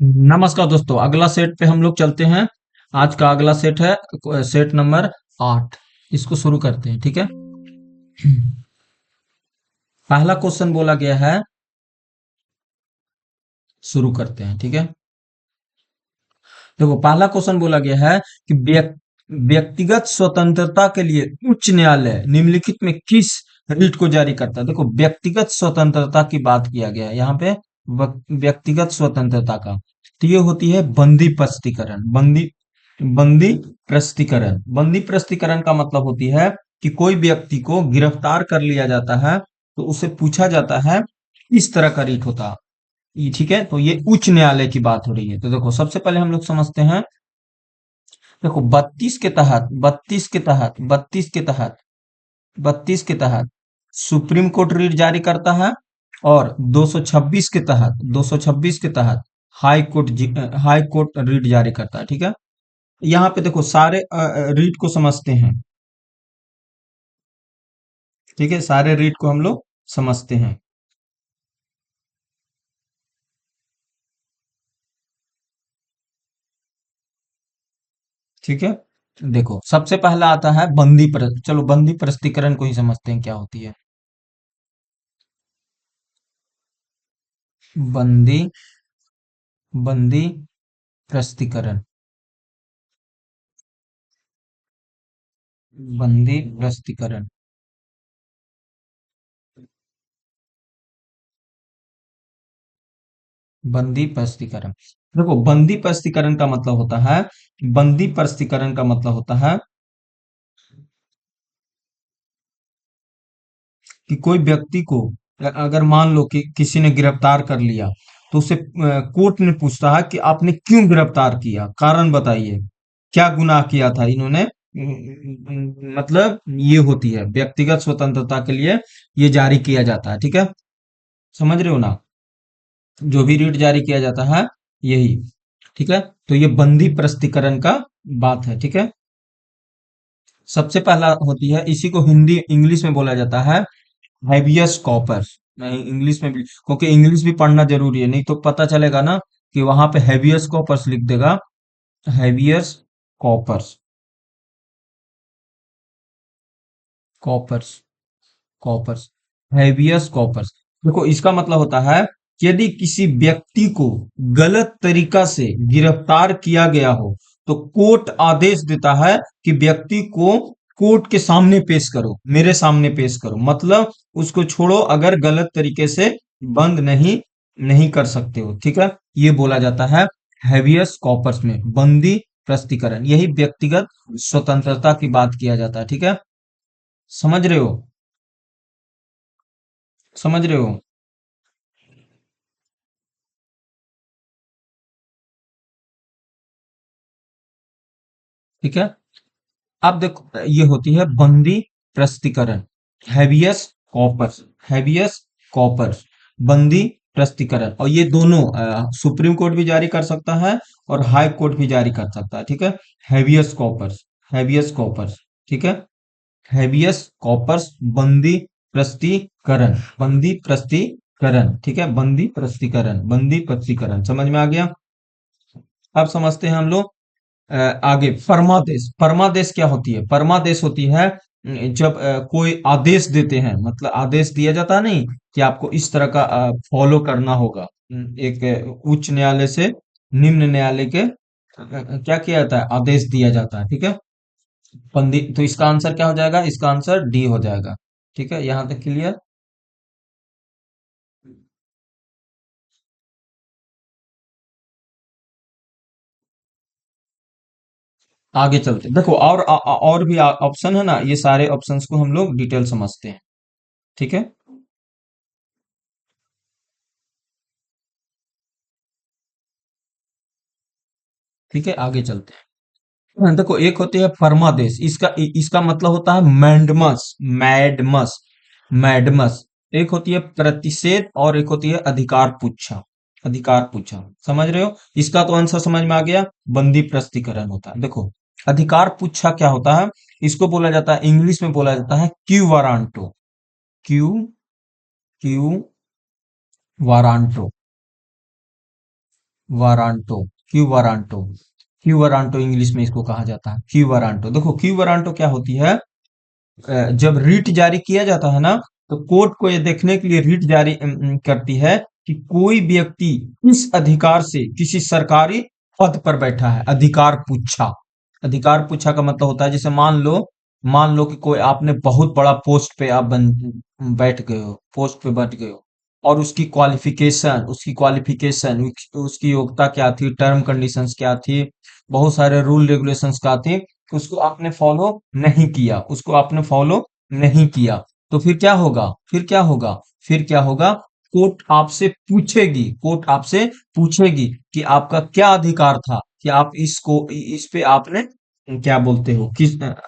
नमस्कार दोस्तों, अगला सेट पे हम लोग चलते हैं। आज का अगला सेट है सेट नंबर 8। इसको शुरू करते हैं, ठीक है। पहला क्वेश्चन बोला गया है, शुरू करते हैं, ठीक है। देखो, पहला क्वेश्चन बोला गया है कि व्यक्तिगत स्वतंत्रता के लिए उच्च न्यायालय निम्नलिखित में किस रीट को जारी करता है। देखो, व्यक्तिगत स्वतंत्रता की बात किया गया है यहाँ पे। व्यक्तिगत स्वतंत्रता का तो ये होती है बंदी प्रस्तुतीकरण। बंदी प्रस्तुतीकरण, बंदी प्रस्तुतीकरण का मतलब होती है कि कोई व्यक्ति को गिरफ्तार कर लिया जाता है तो उसे पूछा जाता है, इस तरह का रीट होता है। ये ठीक है, तो ये उच्च न्यायालय की बात हो रही है। तो देखो, सबसे पहले हम लोग समझते हैं। देखो, 32 के तहत सुप्रीम कोर्ट रीट जारी करता है। और 226 के तहत हाई कोर्ट रीट जारी करता है, ठीक है। यहाँ पे देखो, सारे रीट को समझते हैं, ठीक है। सारे रीट को हम लोग समझते हैं, ठीक है। देखो, सबसे पहला आता है चलो, बंदी प्रस्तुतीकरण को ही समझते हैं क्या होती है। बंदी बंदी प्रस्तुतीकरण, बंदी प्रस्तुतीकरण, बंदी प्रस्तुतीकरण। देखो, बंदी प्रस्तुतीकरण का मतलब होता है, बंदी प्रस्तुतीकरण का मतलब होता है कि कोई व्यक्ति को अगर मान लो कि किसी ने गिरफ्तार कर लिया, तो उसे कोर्ट ने पूछता है कि आपने क्यों गिरफ्तार किया, कारण बताइए, क्या गुनाह किया था इन्होंने। मतलब ये होती है व्यक्तिगत स्वतंत्रता के लिए ये जारी किया जाता है, ठीक है। समझ रहे हो ना, जो भी रीट जारी किया जाता है, यही, ठीक है। तो ये बंदी प्रस्तुतीकरण का बात है, ठीक है। सबसे पहला होती है, इसी को हिंदी इंग्लिश में बोला जाता है हैबियस कॉर्पस। नहीं, इंग्लिश में भी, क्योंकि इंग्लिश भी पढ़ना जरूरी है, नहीं तो पता चलेगा ना कि वहां पे हैबियस कॉर्पस लिख देगा। Habeas corpus, corpus, corpus, habeas corpus. देखो, इसका मतलब होता है कि यदि किसी व्यक्ति को गलत तरीका से गिरफ्तार किया गया हो, तो कोर्ट आदेश देता है कि व्यक्ति को कोर्ट के सामने पेश करो, मेरे सामने पेश करो, मतलब उसको छोड़ो, अगर गलत तरीके से बंद नहीं नहीं कर सकते हो, ठीक है। ये बोला जाता है हैबियस कॉर्पस में बंदी प्रस्तुतीकरण। यही व्यक्तिगत स्वतंत्रता की बात किया जाता है, ठीक है। समझ रहे हो, समझ रहे हो, ठीक है। अब देखो, ये होती है बंदी प्रस्तुतीकरण, हैबियस कॉर्पस, हैबियस कॉर्पस, बंदी प्रस्तुतीकरण। और ये दोनों सुप्रीम कोर्ट भी जारी कर सकता है और हाई कोर्ट भी जारी कर सकता है, ठीक है। हैबियस कॉर्पस, हैबियस कॉर्पस, ठीक है। हैबियस कॉर्पस, बंदी प्रस्तुतीकरण, बंदी प्रस्तुतीकरण, ठीक है। बंदी प्रस्तुतीकरण, बंदी प्रस्तुतीकरण, समझ में आ गया। अब समझते हैं हम लोग आगे फरमादेश। फरमादेश क्या होती है? फरमादेश होती है जब कोई आदेश देते हैं, मतलब आदेश दिया जाता है नहीं कि आपको इस तरह का फॉलो करना होगा। एक उच्च न्यायालय से निम्न न्यायालय के क्या किया जाता है, आदेश दिया जाता है, ठीक है। बंदी, तो इसका आंसर क्या हो जाएगा? इसका आंसर डी हो जाएगा, ठीक है। यहां तक क्लियर। आगे चलते हैं। देखो, और भी ऑप्शन है ना, ये सारे ऑप्शंस को हम लोग डिटेल समझते हैं, ठीक है। ठीक है, आगे चलते हैं। हाँ, देखो, एक होती है फर्मादेश। इसका मतलब होता है मैंडमस, मैडमस, मैडमस। एक होती है प्रतिषेध और एक होती है अधिकार पुच्छा, अधिकार पुच्छा। समझ रहे हो? इसका तो आंसर समझ में आ गया, बंदी प्रस्तुतीकरण होता है। देखो, अधिकार पुच्छा क्या होता है? इसको बोला जाता है, इंग्लिश में बोला जाता है quo warranto, quo quo warranto, warranto, quo warranto, quo warranto English में इसको कहा जाता है, क्यू वारांटो। देखो क्यू वारांटो क्या होती है, जब रीट जारी किया जाता है ना, तो कोर्ट को ये देखने के लिए रीट जारी करती है कि कोई व्यक्ति इस अधिकार से किसी सरकारी पद पर बैठा है। अधिकार पूछा, अधिकार पूछा का मतलब होता है, जैसे मान लो कि कोई आपने बहुत बड़ा पोस्ट पे आप बैठ गए हो, पोस्ट पे बैठ गए हो, और उसकी क्वालिफिकेशन उसकी योग्यता क्या थी, टर्म कंडीशंस क्या थी, बहुत सारे रूल रेगुलेशंस क्या थे, उसको आपने फॉलो नहीं किया, उसको आपने फॉलो नहीं किया, तो फिर क्या होगा, फिर क्या होगा, कोर्ट आपसे पूछेगी कि आपका क्या अधिकार था, कि आप इस पे आपने क्या बोलते हो,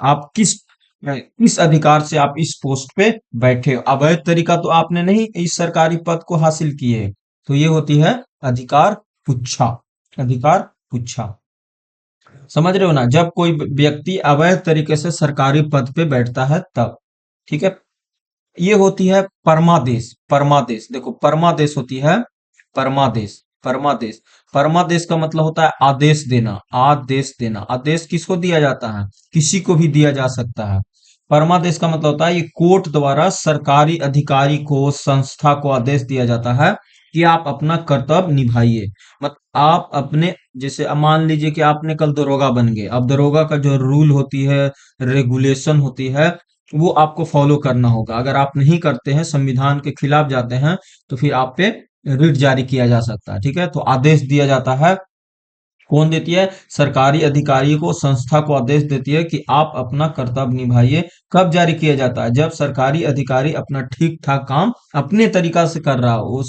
आप किस अधिकार से आप इस पोस्ट पे बैठे हो। अवैध तरीका तो आपने नहीं इस सरकारी पद को हासिल किए। तो ये होती है अधिकार पुच्छा, अधिकार पुच्छा। समझ रहे हो ना, जब कोई व्यक्ति अवैध तरीके से सरकारी पद पे बैठता है तब। ठीक है। ये होती है परमादेश, परमादेश देखो, परमादेश होती है, परमादेश, परमादेश, परमादेश का मतलब होता है आदेश देना, आदेश देना। आदेश किसको दिया जाता है, किसी को भी दिया जा सकता है। परमादेश का मतलब होता है ये कोर्ट द्वारा सरकारी अधिकारी को, संस्था को आदेश दिया जाता है कि आप अपना कर्तव्य निभाइए। मत आप अपने, जैसे अब मान लीजिए कि आपने कल दरोगा बन गए, अब दरोगा का जो रूल होती है, रेगुलेशन होती है, वो आपको फॉलो करना होगा। अगर आप नहीं करते हैं, संविधान के खिलाफ जाते हैं, तो फिर आप पे रिट जारी किया जा सकता है। ठीक है, तो आदेश दिया जाता है, कौन देती है, सरकारी अधिकारी को, संस्था को आदेश देती है कि आप अपना कर्तव्य निभाइए। कब जारी किया जाता है, जब सरकारी अधिकारी अपना ठीक ठाक काम अपने तरीका से कर रहा हो, वो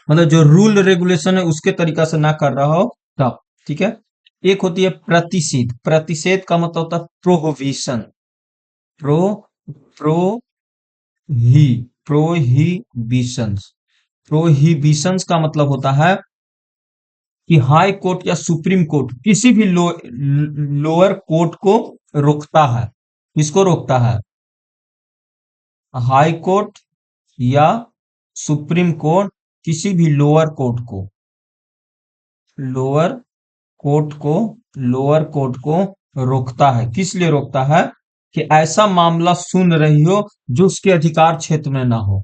मतलब जो रूल रेगुलेशन है उसके तरीका से ना कर रहा हो, तब। ठीक है। एक होती है प्रतिषेध, प्रतिषेध का मतलब होता है प्रोहिबिशन, प्रो प्रो ही प्रोहिबिशंस, प्रोहिबिशंस का मतलब होता है कि हाई कोर्ट या सुप्रीम कोर्ट किसी भी लोअर कोर्ट को रोकता है। किसको रोकता है, हाई कोर्ट या सुप्रीम कोर्ट किसी भी लोअर कोर्ट को लोअर कोर्ट को रोकता है। किस लिए रोकता है, कि ऐसा मामला सुन रही हो जो उसके अधिकार क्षेत्र में ना हो,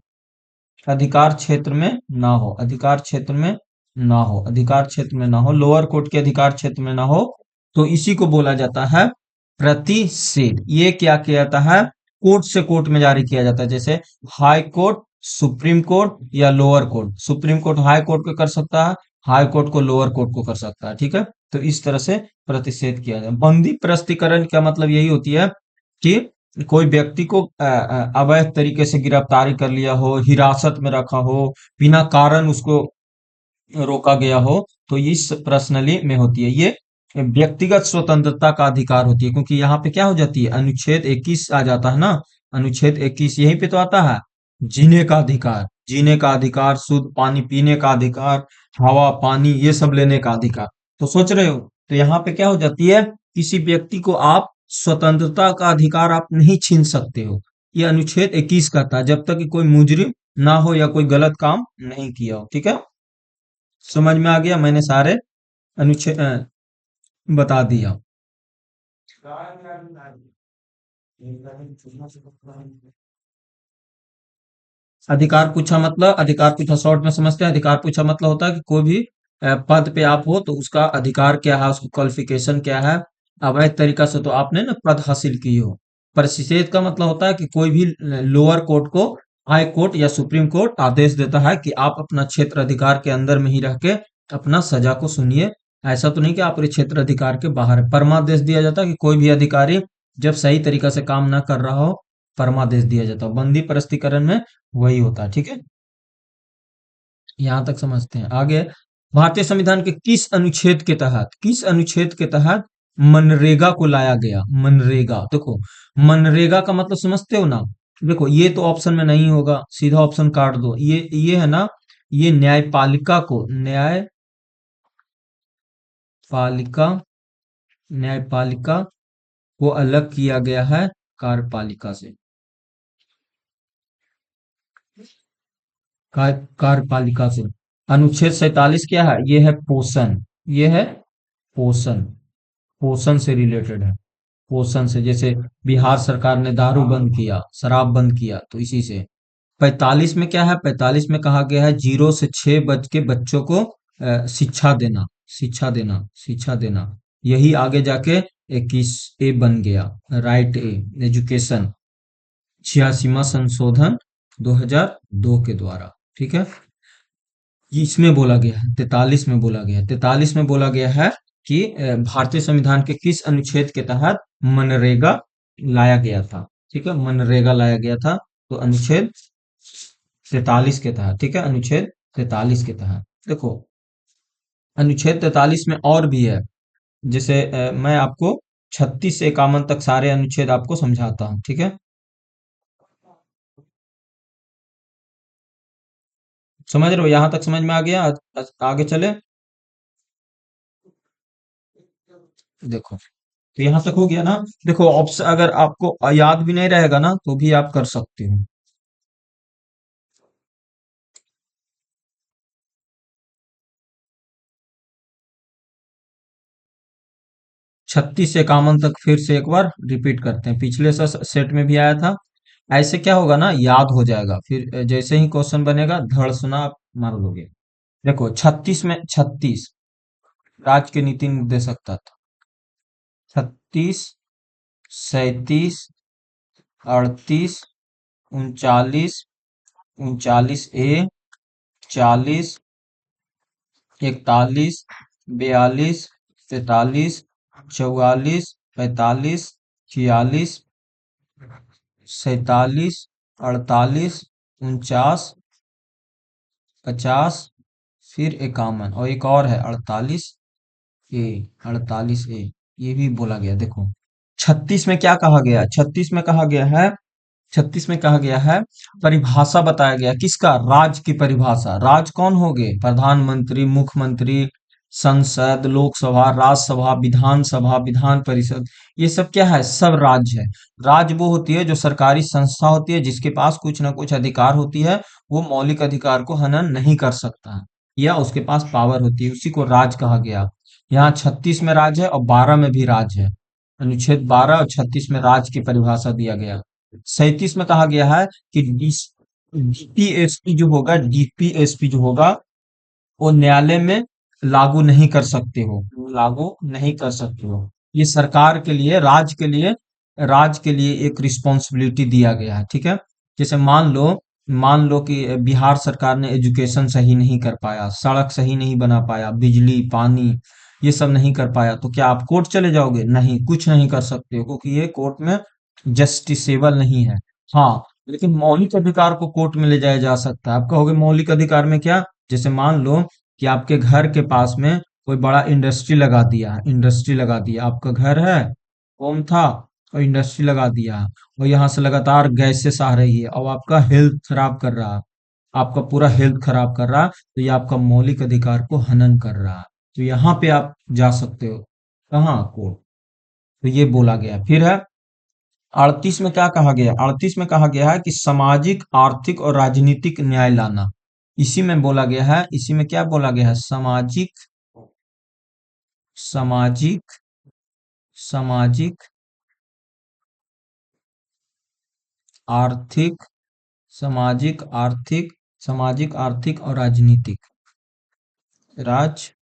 अधिकार क्षेत्र में ना हो, अधिकार क्षेत्र में ना हो, अधिकार क्षेत्र में ना हो, लोअर कोर्ट के अधिकार क्षेत्र में ना हो, तो इसी को बोला जाता है प्रतिषेध। ये क्या किया जाता है, कोर्ट से कोर्ट में जारी किया जाता है, जैसे हाई कोर्ट, सुप्रीम कोर्ट या lower court. Supreme court high court को कर सकता है, हाई कोर्ट को लोअर कोर्ट को कर सकता है। ठीक है, तो इस तरह से प्रतिषेध किया जाए। बंदी प्रस्तुतिकरण का मतलब यही होती है कि कोई व्यक्ति को अवैध तरीके से गिरफ्तारी कर लिया हो, हिरासत में रखा हो, बिना कारण उसको रोका गया हो, तो इस पर्सनली में होती है। ये व्यक्तिगत स्वतंत्रता का अधिकार होती है, क्योंकि यहाँ पे क्या हो जाती है, अनुच्छेद 21 आ जाता है ना, अनुच्छेद 21 यहीं पे तो आता है, जीने का अधिकार, जीने का अधिकार, शुद्ध पानी पीने का अधिकार, हवा पानी ये सब लेने का अधिकार। तो सोच रहे हो, तो यहाँ पे क्या हो जाती है, किसी व्यक्ति को आप स्वतंत्रता का अधिकार आप नहीं छीन सकते हो। ये अनुच्छेद 21 कहता है, जब तक कि कोई मुजरिम ना हो या कोई गलत काम नहीं किया हो। ठीक है, समझ में आ गया, मैंने सारे अनुच्छेद बता दिया। अधिकार पूछा शॉर्ट में समझते हैं। अधिकार पूछा मतलब होता है कि कोई भी पद पे आप हो तो उसका अधिकार क्या है, उसकी क्वालिफिकेशन क्या है। अवैध तरीका से तो आपने ना पद हासिल की हो। प्रतिषेध का मतलब होता है कि कोई भी लोअर कोर्ट को हाई कोर्ट या सुप्रीम कोर्ट आदेश देता है कि आप अपना क्षेत्र अधिकार के अंदर में ही रह के अपना सजा को सुनिए। ऐसा तो नहीं कि आप क्षेत्र अधिकार के बाहर है। परमादेश दिया जाता है कि कोई भी अधिकारी जब सही तरीका से काम ना कर रहा हो, परमादेश दिया जाता है। बंदी प्रस्तुतिकरण में वही होता है। ठीक है, यहां तक समझते हैं। आगे, भारतीय संविधान के किस अनुच्छेद के तहत मनरेगा को लाया गया। मनरेगा देखो, मनरेगा का मतलब समझते हो ना। देखो ये तो ऑप्शन में नहीं होगा, सीधा ऑप्शन काट दो। ये है ना, ये न्यायपालिका न्यायपालिका को अलग किया गया है कार्यपालिका से। कार्यपालिका से। अनुच्छेद 47 क्या है, ये है पोषण। ये है पोषण, पोषण से रिलेटेड है। पोषण से, जैसे बिहार सरकार ने दारू बंद किया, शराब बंद किया, तो इसी से। 45 में क्या है? 45 में कहा गया है 0 से 6 के बच्चों को शिक्षा देना, शिक्षा देना, शिक्षा देना। यही आगे जाके 21A बन गया, राइट ए, एजुकेशन। 86वां संशोधन 2002 के द्वारा। ठीक है, इसमें बोला गया है, 43 में बोला गया है, 43 में बोला गया है कि भारतीय संविधान के किस अनुच्छेद के तहत मनरेगा लाया गया था। ठीक है, मनरेगा लाया गया था, तो अनुच्छेद 43 के तहत। ठीक है, अनुच्छेद 43 के तहत। देखो, अनुच्छेद 43 में और भी है, जैसे मैं आपको 36 से 51 तक सारे अनुच्छेद आपको समझाता हूँ। ठीक है, समझ रहे हो? यहां तक समझ में आ गया? आगे चले। देखो, तो यहां तक हो गया ना। देखो, ऑप्शन अगर आपको याद भी नहीं रहेगा ना, तो भी आप कर सकते हो। 36 से 51 तक फिर से एक बार रिपीट करते हैं, पिछले सेट में भी आया था। ऐसे क्या होगा ना, याद हो जाएगा, फिर जैसे ही क्वेश्चन बनेगा धड़ सुना आप मार लोगे। देखो, 36 में, 36 राज्य के नीति निर्देशक तत्व। 36, 37, 38, 39, 39A, 40, 41, 42, 43, 44, 45, 46, 47, 48, 49, 50, फिर 51, और एक और है 48A, 48A, ये भी बोला गया। देखो, 36 में क्या कहा गया? 36 में कहा गया है, 36 में कहा गया है, परिभाषा बताया गया किसका? राज की परिभाषा। राज कौन हो गए? प्रधानमंत्री, मुख्यमंत्री, संसद, लोकसभा, राज्यसभा, विधानसभा, विधान परिषद, ये सब क्या है? सब राज्य है। राज्य वो होती है जो सरकारी संस्था होती है, जिसके पास कुछ ना कुछ अधिकार होती है, वो मौलिक अधिकार को हनन नहीं कर सकता है, या उसके पास पावर होती है, उसी को राज कहा गया। यहाँ 36 में राज है और 12 में भी राज है। अनुच्छेद 12 और 36 में राज की परिभाषा दिया गया। 37 में कहा गया है कि डीपीएसपी जो होगा, डीपीएसपी जो होगा, वो न्यायालय में लागू नहीं कर सकते हो, लागू नहीं कर सकते हो। ये सरकार के लिए, राज्य के लिए एक रिस्पॉन्सिबिलिटी दिया गया है। ठीक है, जैसे मान लो कि बिहार सरकार ने एजुकेशन सही नहीं कर पाया, सड़क सही नहीं बना पाया, बिजली, पानी, ये सब नहीं कर पाया, तो क्या आप कोर्ट चले जाओगे? नहीं, कुछ नहीं कर सकते हो, क्योंकि ये कोर्ट में जस्टिसेबल नहीं है। हाँ, लेकिन मौलिक अधिकार को कोर्ट में ले जाया जा सकता है। आप कहोगे मौलिक अधिकार में क्या? जैसे मान लो कि आपके घर के पास में कोई बड़ा इंडस्ट्री लगा दिया है, इंडस्ट्री लगा दिया, आपका घर है, होम था, और इंडस्ट्री लगा दिया है, और यहाँ से लगातार गैसेस आ रही है, और आपका हेल्थ खराब कर रहा है, आपका पूरा हेल्थ खराब कर रहा है, तो ये आपका मौलिक अधिकार को हनन कर रहा है। तो यहाँ पे आप जा सकते हो, कहाँ? कोर्ट। तो ये बोला गया। फिर है 38 में क्या कहा गया? 38 में कहा गया है कि सामाजिक, आर्थिक और राजनीतिक न्याय लाना। इसी में बोला गया है, इसी में क्या बोला गया है? सामाजिक, सामाजिक, सामाजिक, आर्थिक, सामाजिक, आर्थिक, सामाजिक, आर्थिक और राजनीतिक, राजनीतिक,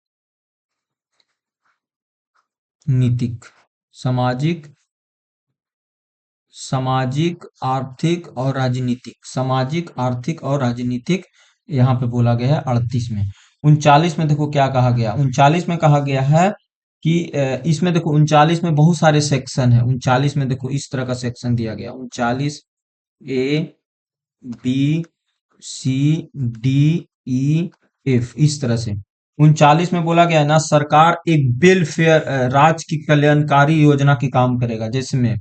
सामाजिक, सामाजिक, आर्थिक और राजनीतिक, सामाजिक, आर्थिक और राजनीतिक, यहाँ पे बोला गया है 38 में। 39 में देखो क्या कहा गया? 39 में कहा गया है कि इसमें देखो, 39 में बहुत सारे सेक्शन है। 39 में देखो इस तरह का सेक्शन दिया गया, 39A, बी, सी, डी, ई, एफ, इस तरह से। 39 में बोला गया है ना, सरकार एक वेलफेयर, राज्य की कल्याणकारी योजना की काम करेगा, जिसमें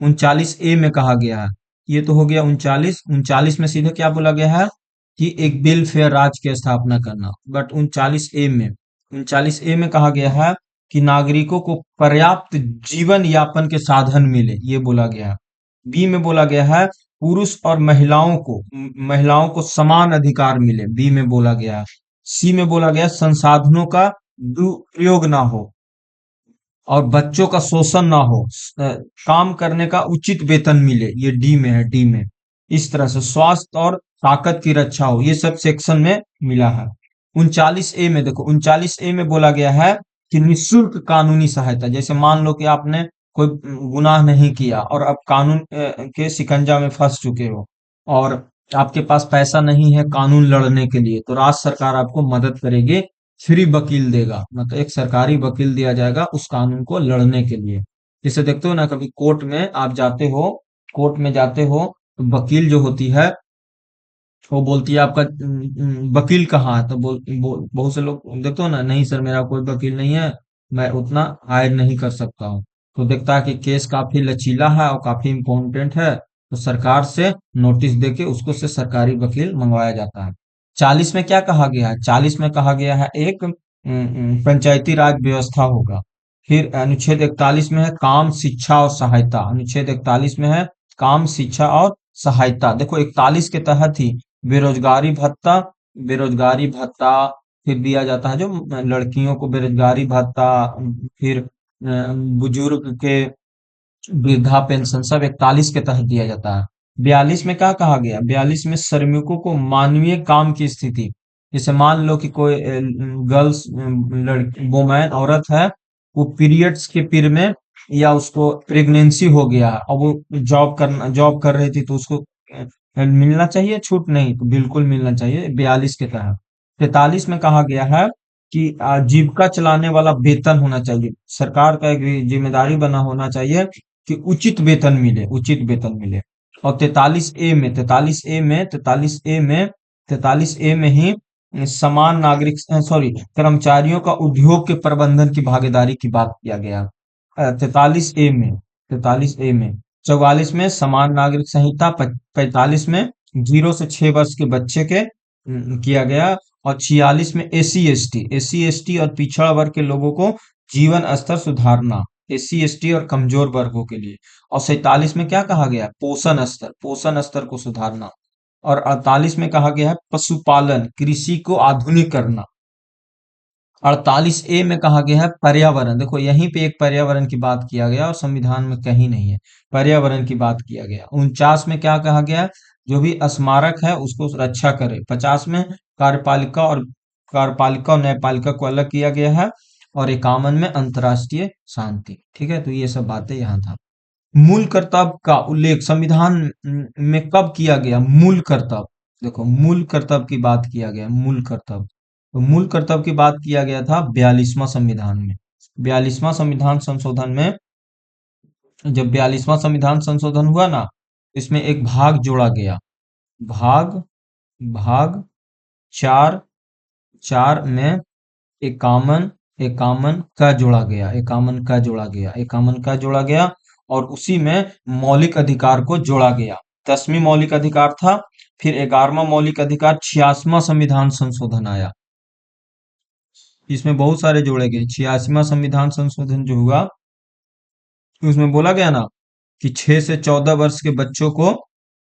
39A में कहा गया है। ये तो हो गया 39। 39 में सीधे क्या बोला गया है कि एक वेलफेयर राज्य की स्थापना करना। बट 39A में कहा गया है कि नागरिकों को पर्याप्त जीवन यापन के साधन मिले, ये बोला गया है। बी में बोला गया है पुरुष और महिलाओं को समान अधिकार मिले, बी में बोला गया है। सी में बोला गया संसाधनों का दुरुपयोग ना हो और बच्चों का शोषण ना हो, काम करने का उचित वेतन मिले, ये डी में है, डी में। इस तरह से स्वास्थ्य और ताकत की रक्षा हो, ये सब सेक्शन में मिला है। 39A में देखो, 39A में बोला गया है कि निःशुल्क कानूनी सहायता। जैसे मान लो कि आपने कोई गुनाह नहीं किया और अब कानून के शिकंजा में फंस चुके हो और आपके पास पैसा नहीं है कानून लड़ने के लिए, तो राज्य सरकार आपको मदद करेगी, फ्री वकील देगा, मतलब एक सरकारी वकील दिया जाएगा उस कानून को लड़ने के लिए। जिसे देखते हो ना, कभी कोर्ट में आप जाते हो, कोर्ट में जाते हो तो वकील जो होती है वो बोलती है आपका वकील कहाँ है, तो बहुत से लोग देखते हो ना, नहीं सर मेरा कोई वकील नहीं है, मैं उतना हायर नहीं कर सकता हूँ। तो देखता है कि केस काफी लचीला है और काफी इम्पोर्टेंट है, तो सरकार से नोटिस देके उसको से सरकारी वकील मंगवाया जाता है। 40 में क्या कहा गया है? 40 में कहा गया है एक पंचायती राज व्यवस्था होगा। फिर अनुच्छेद 41 में है काम शिक्षा और सहायता, अनुच्छेद 41 में है काम शिक्षा और सहायता। देखो 41 के तहत ही बेरोजगारी भत्ता, बेरोजगारी भत्ता फिर दिया जाता है जो लड़कियों को बेरोजगारी भत्ता, फिर बुजुर्ग के वृद्धा पेंशन सब 41 के तहत दिया जाता है। 42 में क्या कहा गया? 42 में श्रमिकों को मानवीय काम की स्थिति, जैसे मान लो कि कोई गर्ल्स लड़की वोमेन औरत है, वो पीरियड्स के पीरियड में या उसको प्रेगनेंसी हो गया है और वो जॉब कर रही थी, तो उसको मिलना चाहिए छूट? नहीं, तो बिल्कुल मिलना चाहिए 42 के तहत। 43 में कहा गया है कि जीविका चलाने वाला वेतन होना चाहिए, सरकार का एक जिम्मेदारी बना होना चाहिए कि उचित वेतन मिले, उचित वेतन मिले। और 43A में ही समान नागरिक, सॉरी, कर्मचारियों का उद्योग के प्रबंधन की भागीदारी की बात किया गया। 43A में 44 में समान नागरिक संहिता, 45 में 0 से 6 वर्ष के बच्चे के किया गया। और 46 में एस सी एस टी और पिछड़ा वर्ग के लोगों को जीवन स्तर सुधारना, एस सी, और कमजोर वर्गों के लिए। और 47 में क्या कहा गया? पोषण स्तर को सुधारना। और 48 में कहा गया है पशुपालन कृषि को आधुनिक करना। 48A में कहा गया है पर्यावरण, देखो यहीं पे एक पर्यावरण की बात किया गया और संविधान में कहीं नहीं है, पर्यावरण की बात किया गया। 49 में क्या कहा गया? जो भी स्मारक है उसको रक्षा करे। 50 में कार्यपालिका और न्यायपालिका को अलग किया गया है। और 51 में अंतर्राष्ट्रीय शांति। ठीक है, तो ये सब बातें यहाँ था। मूल कर्तव्य का उल्लेख संविधान में कब किया गया? मूल कर्तव्य, देखो मूल कर्तव्य की बात किया गया, मूल कर्तव्य। तो मूल कर्तव्य की बात किया गया था 42वां संविधान में। 42वां संविधान संशोधन में, जब 42वां संविधान संशोधन हुआ ना, इसमें एक भाग जोड़ा गया। भाग भाग चार, चार में इक्यावन, इक्यावन का जोड़ा गया, इक्यावन का जोड़ा गया, इक्यावन का जोड़ा गया। और उसी में मौलिक अधिकार को जोड़ा गया। 10वीं मौलिक अधिकार था, फिर 11वां मौलिक अधिकार, 86वां संविधान संशोधन आया। इसमें बहुत सारे जोड़े गए। 86वां संविधान संशोधन जो हुआ, उसमें बोला गया ना कि 6 से 14 वर्ष के बच्चों को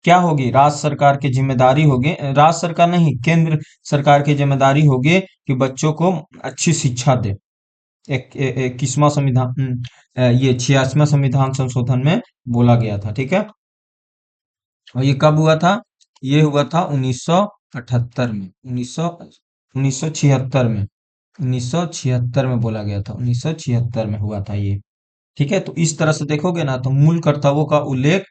क्या होगी? राज्य सरकार की जिम्मेदारी होगी, राज्य सरकार नहीं, केंद्र सरकार की जिम्मेदारी होगी कि बच्चों को अच्छी शिक्षा दे। 21वां संविधान, ये 86वां संविधान संशोधन में बोला गया था। ठीक है, और ये कब हुआ था? ये हुआ था 1978 में, 1976 में, 1976 में बोला गया था, 1976 में हुआ था ये। ठीक है, तो इस तरह से देखोगे ना, तो मूल कर्तव्यों का उल्लेख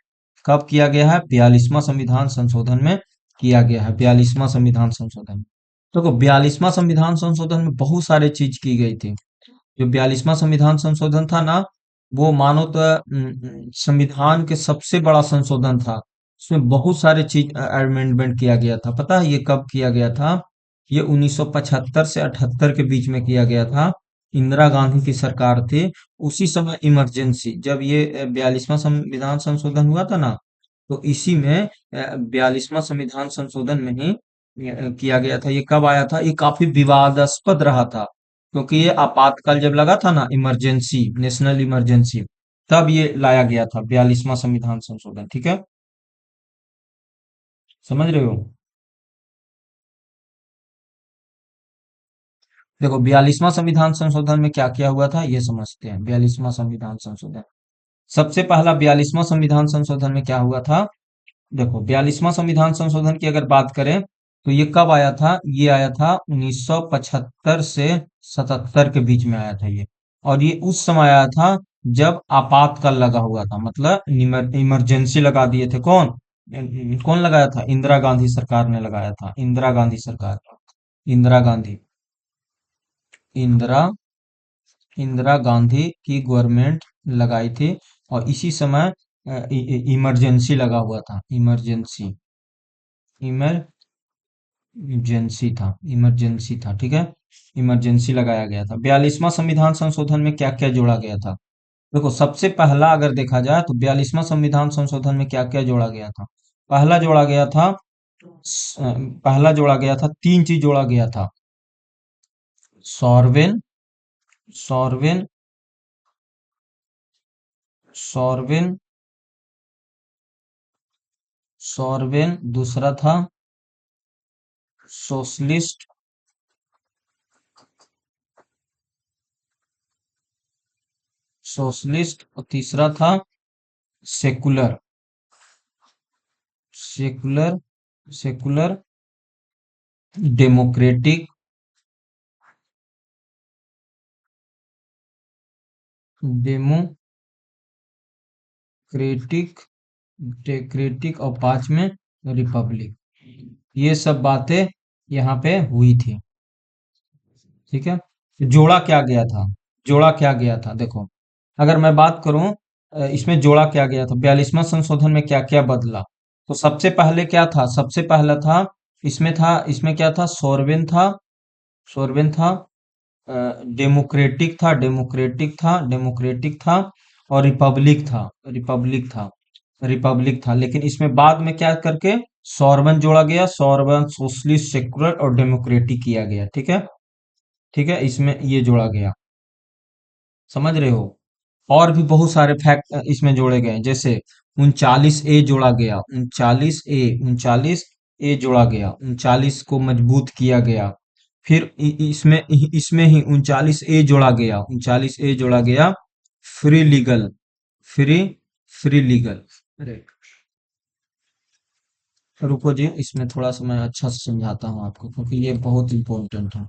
कब किया गया है? 42वां संविधान संशोधन में किया गया है, 42वां संविधान संशोधन। देखो 42वां संविधान संशोधन में बहुत सारे चीज की गई थी। जो 42वां संविधान संशोधन था ना, वो मानो तो संविधान के सबसे बड़ा संशोधन था। उसमें बहुत सारे चीज अमेंडमेंट किया गया था। पता है ये कब किया गया था? ये 1975 से 78 के बीच में किया गया था। इंदिरा गांधी की सरकार थी उसी समय, इमरजेंसी, जब ये 42वां संविधान संशोधन हुआ था ना, तो इसी में 42वां संविधान संशोधन में ही किया गया था। ये कब आया था? ये काफी विवादास्पद रहा था, क्योंकि ये आपातकाल जब लगा था ना, इमरजेंसी, नेशनल इमरजेंसी, तब ये लाया गया था 42वां संविधान संशोधन। ठीक है, समझ रहे हो? देखो 42वां संविधान संशोधन में क्या क्या हुआ था ये समझते हैं। 42वां संविधान संशोधन, सबसे पहला 42वां संविधान संशोधन में क्या हुआ था। देखो 42वां संविधान संशोधन की अगर बात करें तो ये कब आया था, ये आया था 1975 से 77 के बीच में आया था ये। और ये उस समय आया था जब आपातकाल लगा हुआ था, मतलब इमरजेंसी लगा दिए थे। कौन कौन लगाया था, इंदिरा गांधी सरकार ने लगाया था, इंदिरा गांधी सरकार, इंदिरा गांधी, इंदिरा इंदिरा गांधी की गवर्नमेंट लगाई थी। और इसी समय इमरजेंसी लगा हुआ था, इमरजेंसी था, ठीक है। इमरजेंसी लगाया गया था। 42वां संविधान संशोधन में क्या क्या जोड़ा गया था। देखो सबसे पहला अगर देखा जाए तो 42वां संविधान संशोधन में क्या क्या जोड़ा गया था। पहला जोड़ा गया था पहला जोड़ा गया था, तीन चीज जोड़ा गया था। सॉर्वेन सॉर्वेन सॉर्वेन सॉर्वेन, दूसरा था सोशलिस्ट, और तीसरा था secular, secular secular democratic, democratic democratic और पांचवें रिपब्लिक। ये सब बातें यहाँ पे हुई थी, ठीक है। जोड़ा क्या गया था, जोड़ा क्या गया था, देखो अगर मैं बात करूं इसमें जोड़ा क्या गया था, 42वां संशोधन में क्या क्या बदला। तो सबसे पहले क्या था, सबसे पहला था, इसमें क्या था, सोरवेन था, डेमोक्रेटिक था, और रिपब्लिक था। लेकिन इसमें बाद में क्या करके सॉर्बन जोड़ा गया, सॉर्बन सोशलिस्ट सेकुलर और डेमोक्रेटिक किया गया, ठीक है। ठीक है, इसमें ये जोड़ा गया, समझ रहे हो। और भी बहुत सारे फैक्ट इसमें जोड़े गए, जैसे 39A जोड़ा गया, 39A जोड़ा गया, 39 को मजबूत किया गया। फिर इसमें ही 39A जोड़ा गया, 39A जोड़ा गया, free legal, free free legal. अरे रुको जी, इसमें थोड़ा सा मैं अच्छा से समझाता हूँ आपको, क्योंकि ये बहुत इंपॉर्टेंट है।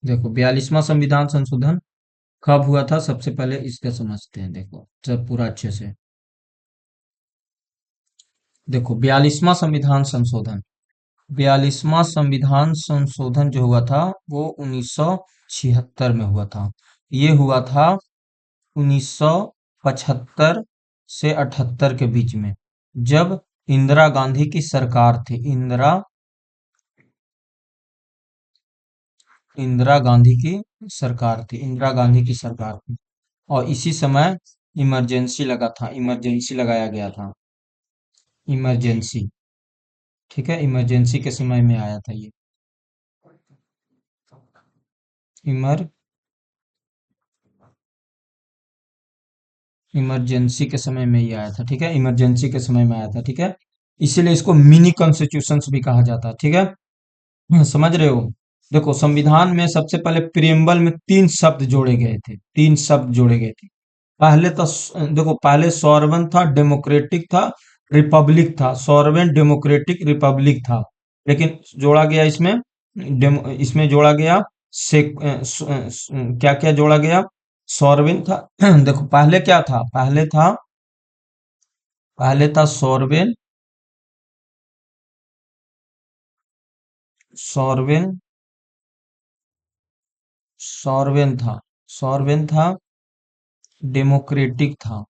देखो 42वां संविधान संशोधन कब हुआ था, सबसे पहले इसका समझते हैं। देखो सब पूरा अच्छे से देखो, 42वां संविधान संशोधन जो हुआ था वो 1976 में हुआ था। ये हुआ था 1975 से 78 के बीच में, जब इंदिरा गांधी की सरकार थी, इंदिरा गांधी की सरकार थी। और इसी समय इमरजेंसी लगाया गया था, इमरजेंसी, ठीक है। इमरजेंसी के समय में आया था ये, इमर इमरजेंसी के समय में ही आया था, ठीक है। इमरजेंसी के समय में आया था, ठीक है। इसीलिए इसको मिनी कॉन्स्टिट्यूशन भी कहा जाता है, ठीक है। समझ रहे हो। देखो संविधान में सबसे पहले प्रियम्बल में तीन शब्द जोड़े गए थे, तीन शब्द जोड़े गए थे। पहले तो देखो पहले सॉवरेन था, डेमोक्रेटिक था, रिपब्लिक था, सॉवरेन डेमोक्रेटिक रिपब्लिक था। लेकिन जोड़ा गया इसमें जोड़ा गया से क्या क्या जोड़ा गया, सॉवरेन था। देखो पहले क्या था, पहले था सॉवरेन, सॉवरेन सॉवरेन था, डेमोक्रेटिक था,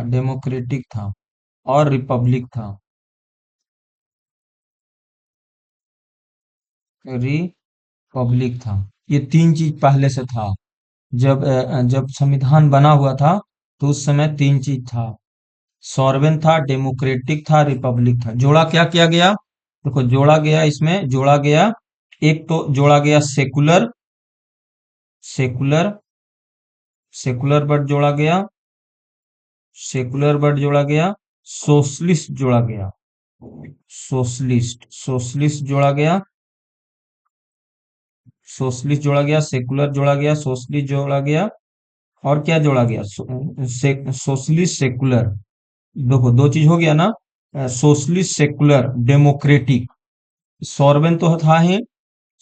डेमोक्रेटिक था और रिपब्लिक था। ये तीन चीज पहले से था। जब संविधान बना हुआ था तो उस समय तीन चीज था, सॉवरेन था, डेमोक्रेटिक था, रिपब्लिक था। जोड़ा क्या किया गया, देखो जोड़ा गया, इसमें जोड़ा गया एक तो जोड़ा गया सेकुलर, सेकुलर, सेकुलर वर्ड जोड़ा गया, सेकुलर वर्ड जोड़ा गया, सोशलिस्ट जोड़ा गया, सोशलिस्ट, सोशलिस्ट जोड़ा गया, सोशलिस्ट जोड़ा गया, सेकुलर जोड़ा गया, सोशलिस्ट जोड़ा गया, और क्या जोड़ा गया, सोशलिस्ट सेकुलर। देखो दो चीज हो गया ना, सोशलिस्ट सेकुलर डेमोक्रेटिक, सॉर्बन तो था ही,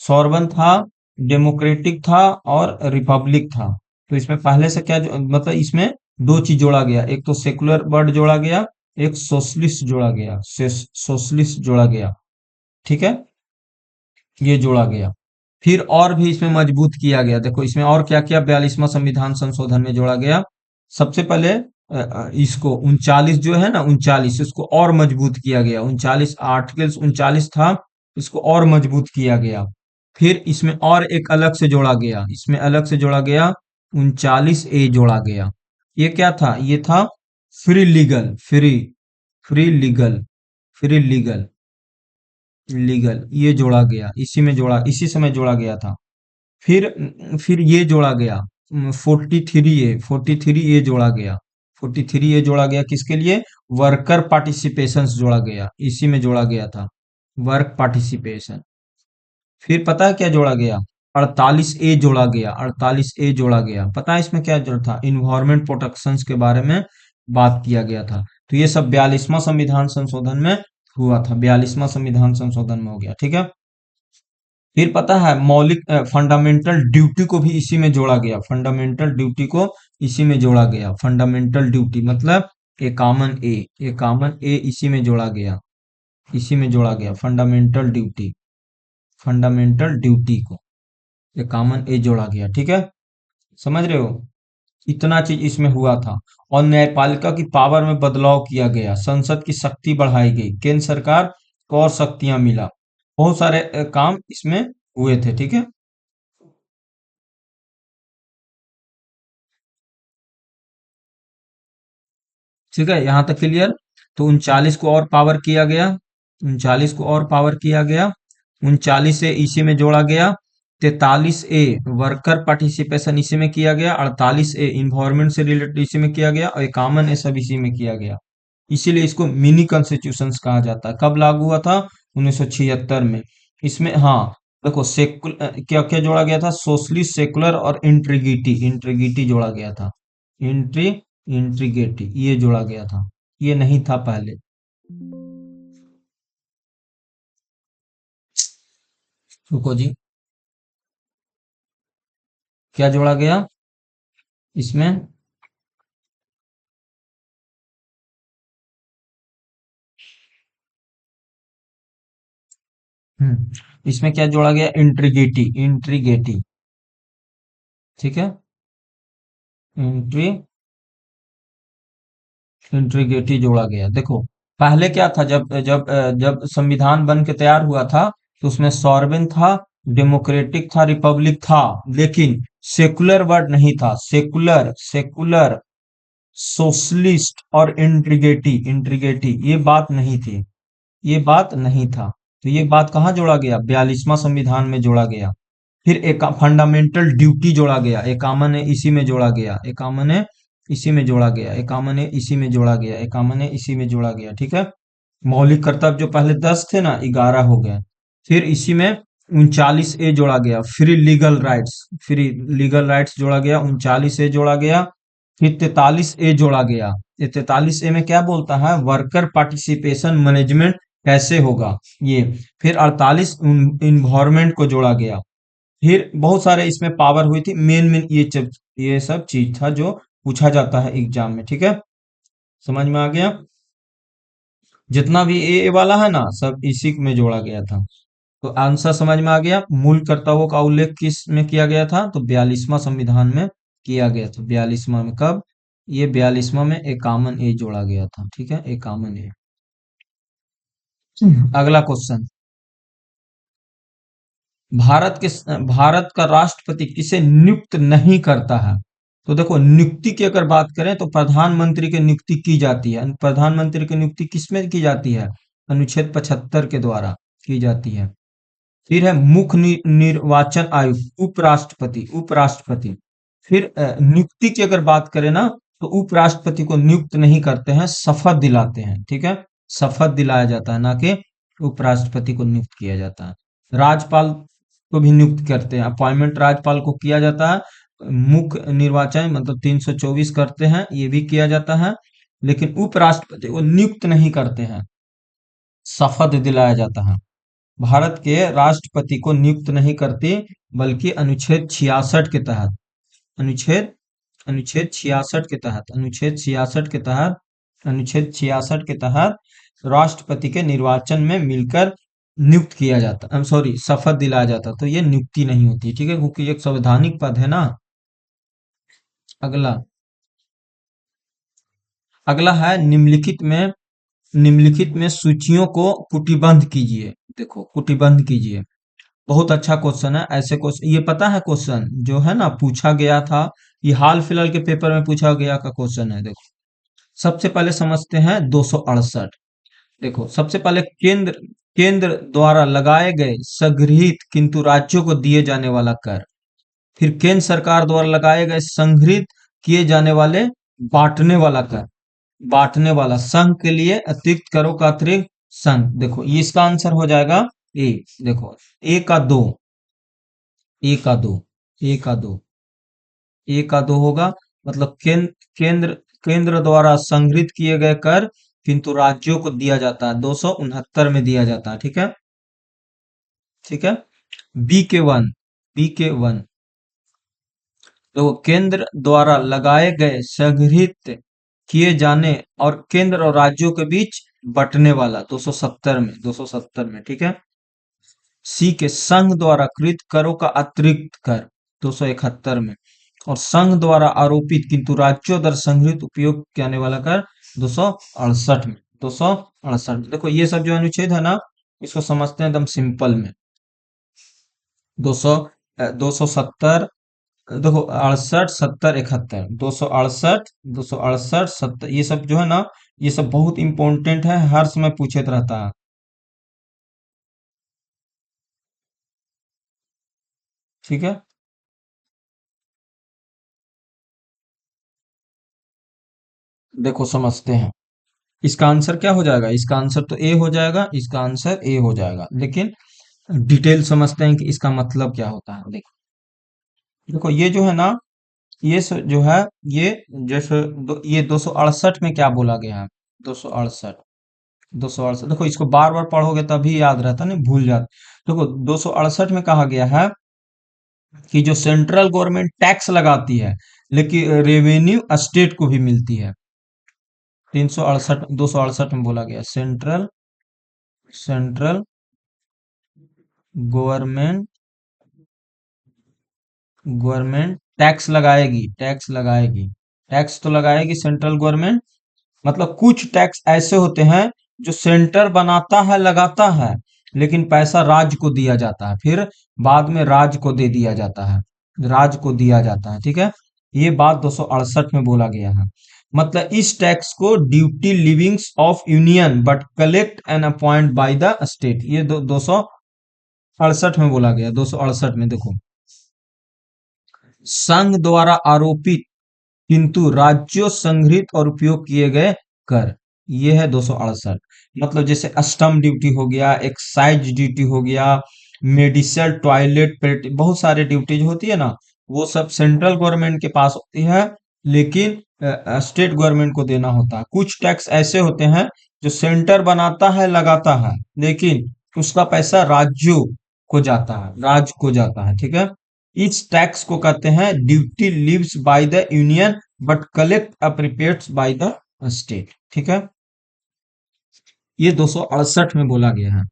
सॉर्बन था, डेमोक्रेटिक था, और रिपब्लिक था। तो इसमें पहले से क्या मतलब इसमें दो चीज जोड़ा गया, एक तो सेकुलर वर्ड जोड़ा गया, एक सोशलिस्ट जोड़ा गया, सोशलिस्ट जोड़ा गया, ठीक है, ये जोड़ा गया। फिर और भी इसमें मजबूत किया गया, देखो इसमें और क्या क्या 42वां संविधान संशोधन में जोड़ा गया। सबसे पहले इसको 39 जो है ना, 39 इसको और मजबूत किया गया, 39 आर्टिकल्स 39 था, इसको और मजबूत किया गया। फिर इसमें और एक अलग से जोड़ा गया, इसमें अलग से जोड़ा गया 39A जोड़ा गया। ये क्या था, ये था free legal, free, free legal, free legal, legal, ये जोड़ा गया, इसी में जोड़ा, इसी समय जोड़ा गया था। फिर फिर ये जोड़ा गया 43A, 43A जोड़ा गया, 43A जोड़ा गया किसके लिए, वर्कर पार्टिसिपेशन जोड़ा गया, इसी में जोड़ा गया था, वर्क पार्टिसिपेशन। फिर पता है क्या जोड़ा गया, 48A जोड़ा गया, 48A जोड़ा गया, पता है इसमें क्या जोड़ा था, इन्वायरमेंट प्रोटेक्शन के बारे में बात किया गया था। तो ये सब 42वां संविधान संशोधन में हुआ था, 42वां संविधान संशोधन में हो गया, ठीक है। फिर पता है मौलिक फंडामेंटल ड्यूटी को भी इसी में जोड़ा गया, फंडामेंटल ड्यूटी को इसी में जोड़ा गया, फंडामेंटल ड्यूटी मतलब ए common A, A common A इसी में जोड़ा गया, इसी में जोड़ा गया फंडामेंटल ड्यूटी, फंडामेंटल ड्यूटी को ए कॉमन ए जोड़ा गया, ठीक है, समझ रहे हो। इतना चीज इसमें हुआ था। और न्यायपालिका की पावर में बदलाव किया गया, संसद की शक्ति बढ़ाई गई, केंद्र सरकार को और शक्तियां मिला, बहुत सारे काम इसमें हुए थे, ठीक है। ठीक है, यहां तक क्लियर। तो 39 को और पावर किया गया, 39 को और पावर किया गया, 39 से इसी में जोड़ा गया, 43A वर्कर पार्टिसिपेशन इसी में किया गया, 48A इन्वायरमेंट से रिलेटेड इसी में किया गया, और 51A सब इसी में किया गया। इसीलिए इसको मिनी कॉन्स्टिट्यूशन कहा जाता है। कब लागू हुआ था, 1976 में। इसमें हाँ, देखो क्या क्या जोड़ा गया था, सोशलिस्ट सेकुलर और इंट्रीगिटी, इंट्रीगिटी जोड़ा गया था, इंट्री इंट्रीगेटी ये जोड़ा गया था, ये नहीं था पहले। रुको जी, क्या जोड़ा गया इसमें, इसमें क्या जोड़ा गया, इंट्रीगेटी, इंट्रीगेटी, ठीक है, इंट्री इंट्रीगेटी जोड़ा गया। देखो पहले क्या था, जब संविधान बन के तैयार हुआ था, तो उसमें सॉवरेन था, डेमोक्रेटिक था, रिपब्लिक था, लेकिन सेकुलर वर्ड नहीं था, सेकुलर, सेकुलर, सोशलिस्ट और इंट्रीगेटी, इंट्रीगेटी ये बात नहीं थी, ये बात नहीं था। तो ये बात कहाँ जोड़ा गया, 42वां संविधान में जोड़ा गया। फिर एक फंडामेंटल ड्यूटी जोड़ा गया, एक कॉमन है इसी में जोड़ा गया, एक कॉमन है इसी में जोड़ा गया, एक कॉमन है इसी में जोड़ा गया, एक कॉमन है इसी में जोड़ा गया, ठीक है। मौलिक कर्तव्य जो पहले 10 थे ना, 11 हो गए। फिर इसी में 39A जोड़ा गया, free legal rights, free legal rights जोड़ा गया, 39A जोड़ा गया। फिर 43A जोड़ा गया, ये 43A में क्या बोलता है, वर्कर पार्टिसिपेशन मैनेजमेंट कैसे होगा ये। फिर 48 इन्वायरमेंट को जोड़ा गया। फिर बहुत सारे इसमें पावर हुई थी, मेन मेन ये सब चीज था जो पूछा जाता है एग्जाम में, ठीक है, समझ में आ गया। जितना भी ए वाला है ना, सब इसी में जोड़ा गया था। तो आंसर समझ में आ गया। मूल कर्तव्यों का उल्लेख किस में किया गया था, तो 42वां संविधान में किया गया था, 42वां में। कब, ये 42वां में एक कॉमन ए जोड़ा गया था, ठीक है, एक कॉमन ए। अगला क्वेश्चन, भारत का राष्ट्रपति किसे नियुक्त नहीं करता है। तो देखो नियुक्ति की अगर बात करें तो प्रधानमंत्री की नियुक्ति की जाती है, प्रधानमंत्री की नियुक्ति किसमें की जाती है, अनुच्छेद 75 के द्वारा की जाती है। फिर है मुख्य निर्वाचन आयुक्त, उपराष्ट्रपति, उपराष्ट्रपति। फिर नियुक्ति की अगर बात करें ना, तो उपराष्ट्रपति को नियुक्त नहीं करते हैं, शपथ दिलाते हैं, ठीक है। शपथ दिलाया जाता है, ना कि उपराष्ट्रपति को नियुक्त किया जाता है। राज्यपाल को भी नियुक्त करते हैं, अपॉइंटमेंट राज्यपाल को किया जाता है। मुख्य निर्वाचन मतलब 324 करते हैं, ये भी किया जाता है। लेकिन उपराष्ट्रपति को नियुक्त नहीं करते हैं, शपथ दिलाया जाता है। भारत के राष्ट्रपति को नियुक्त नहीं करती, बल्कि अनुच्छेद 66 के तहत, अनुच्छेद अनुच्छेद 66 के तहत, अनुच्छेद 66 के तहत, अनुच्छेद 66 के तहत राष्ट्रपति के निर्वाचन में मिलकर नियुक्त किया जाता, आई एम सॉरी, शपथ दिलाया जाता। तो ये नियुक्ति नहीं होती, ठीक है, क्योंकि एक संवैधानिक पद है ना। अगला, अगला है निम्नलिखित में सूचियों को कूटीबद्ध कीजिए। देखो, कूटीबद्ध कीजिए, बहुत अच्छा क्वेश्चन है। ऐसे क्वेश्चन, ये पता है क्वेश्चन जो है ना पूछा गया था, ये हाल फिलहाल के पेपर में पूछा गया का क्वेश्चन है। देखो, सबसे पहले समझते हैं 268। देखो, सबसे पहले केंद्र केंद्र द्वारा लगाए गए संग्रहित किंतु राज्यों को दिए जाने वाला कर। फिर केंद्र सरकार द्वारा लगाए गए संग्रहित किए जाने वाले बांटने वाला कर, बांटने वाला, संघ के लिए अतिरिक्त करों का अतिरिक्त संघ। देखो, ये इसका आंसर हो जाएगा ए। देखो, ए का दो, ए का दो, ए का दो, ए का दो होगा। मतलब केंद्र केंद्र द्वारा संग्रहित किए गए कर किंतु राज्यों को दिया जाता है, 269 में दिया जाता है, ठीक है, ठीक है। बी के वन, बी के वन, तो केंद्र द्वारा लगाए गए संग्रहित किए जाने और केंद्र और राज्यों के बीच बंटने वाला, 270 में, 270 में, ठीक है। सी के संघ द्वारा कृत करों का अतिरिक्त कर, 271 में। और संघ द्वारा आरोपित किंतु राज्यों द्वारा संग्रहित उपयोग किए जाने वाला कर, 268 में, 268। देखो, ये सब जो अनुच्छेद है ना, इसको समझते हैं एकदम सिंपल में। 200 270, देखो 68 70 71, 268 268 70, ये सब जो है ना, ये सब बहुत इंपॉर्टेंट है, हर समय पूछे रहता है, ठीक है। देखो, समझते हैं, इसका आंसर क्या हो जाएगा, इसका आंसर तो ए हो जाएगा, इसका आंसर ए हो जाएगा। लेकिन डिटेल समझते हैं कि इसका मतलब क्या होता है। देखो, देखो ये जो है ना, जो है, ये जैसे ये 268 में क्या बोला गया है, 268, 268। देखो, इसको बार बार पढ़ोगे तभी याद रहता, नहीं भूल जाते। देखो, 268 में कहा गया है कि जो सेंट्रल गवर्नमेंट टैक्स लगाती है, लेकिन रेवेन्यू स्टेट को भी मिलती है। 368, 268 में बोला गया, central central government government tax लगाएगी, टैक्स लगाएगी, टैक्स तो लगाएगी सेंट्रल गवर्नमेंट। मतलब कुछ टैक्स ऐसे होते हैं जो सेंटर बनाता है, लगाता है, लेकिन पैसा राज्य को दिया जाता है, फिर बाद में राज्य को दे दिया जाता है, राज्य को दिया जाता है, ठीक है। ये बात 268 में बोला गया है। मतलब इस टैक्स को duty livings of union but collect and appoint by the state, ये 268 में बोला गया। 268 में देखो, संघ द्वारा आरोपित किंतु राज्यों संग्रहित और उपयोग किए गए कर, ये है 268। मतलब जैसे स्टम्प ड्यूटी हो गया, एक्साइज ड्यूटी हो गया, मेडिसिन टॉयलेट बहुत सारे ड्यूटीज होती है ना, वो सब सेंट्रल गवर्नमेंट के पास होती है, लेकिन स्टेट गवर्नमेंट को देना होता है। कुछ टैक्स ऐसे होते हैं जो सेंटर बनाता है, लगाता है, लेकिन उसका पैसा राज्यों को जाता है, राज्य को जाता है, ठीक है। इस टैक्स को कहते हैं duty levies by the union but collect appropriates by the state, ठीक है। ये 268 में बोला गया है,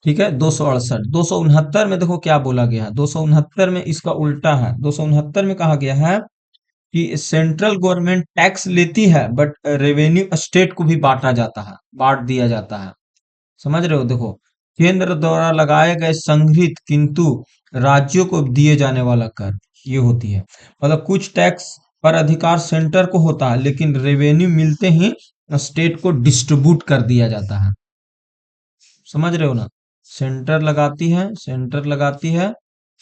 ठीक है। 268, 269 में देखो क्या बोला गया है। 269 में इसका उल्टा है। 269 में कहा गया है कि सेंट्रल गवर्नमेंट टैक्स लेती है, बट रेवेन्यू स्टेट को भी बांटा जाता है, बांट दिया जाता है, समझ रहे हो। देखो, केंद्र द्वारा लगाए गए संग्रहित किंतु राज्यों को दिए जाने वाला कर, ये होती है। मतलब कुछ टैक्स पर अधिकार सेंटर को होता है, लेकिन रेवेन्यू मिलते ही स्टेट को डिस्ट्रीब्यूट कर दिया जाता है, समझ रहे हो ना। सेंटर लगाती है,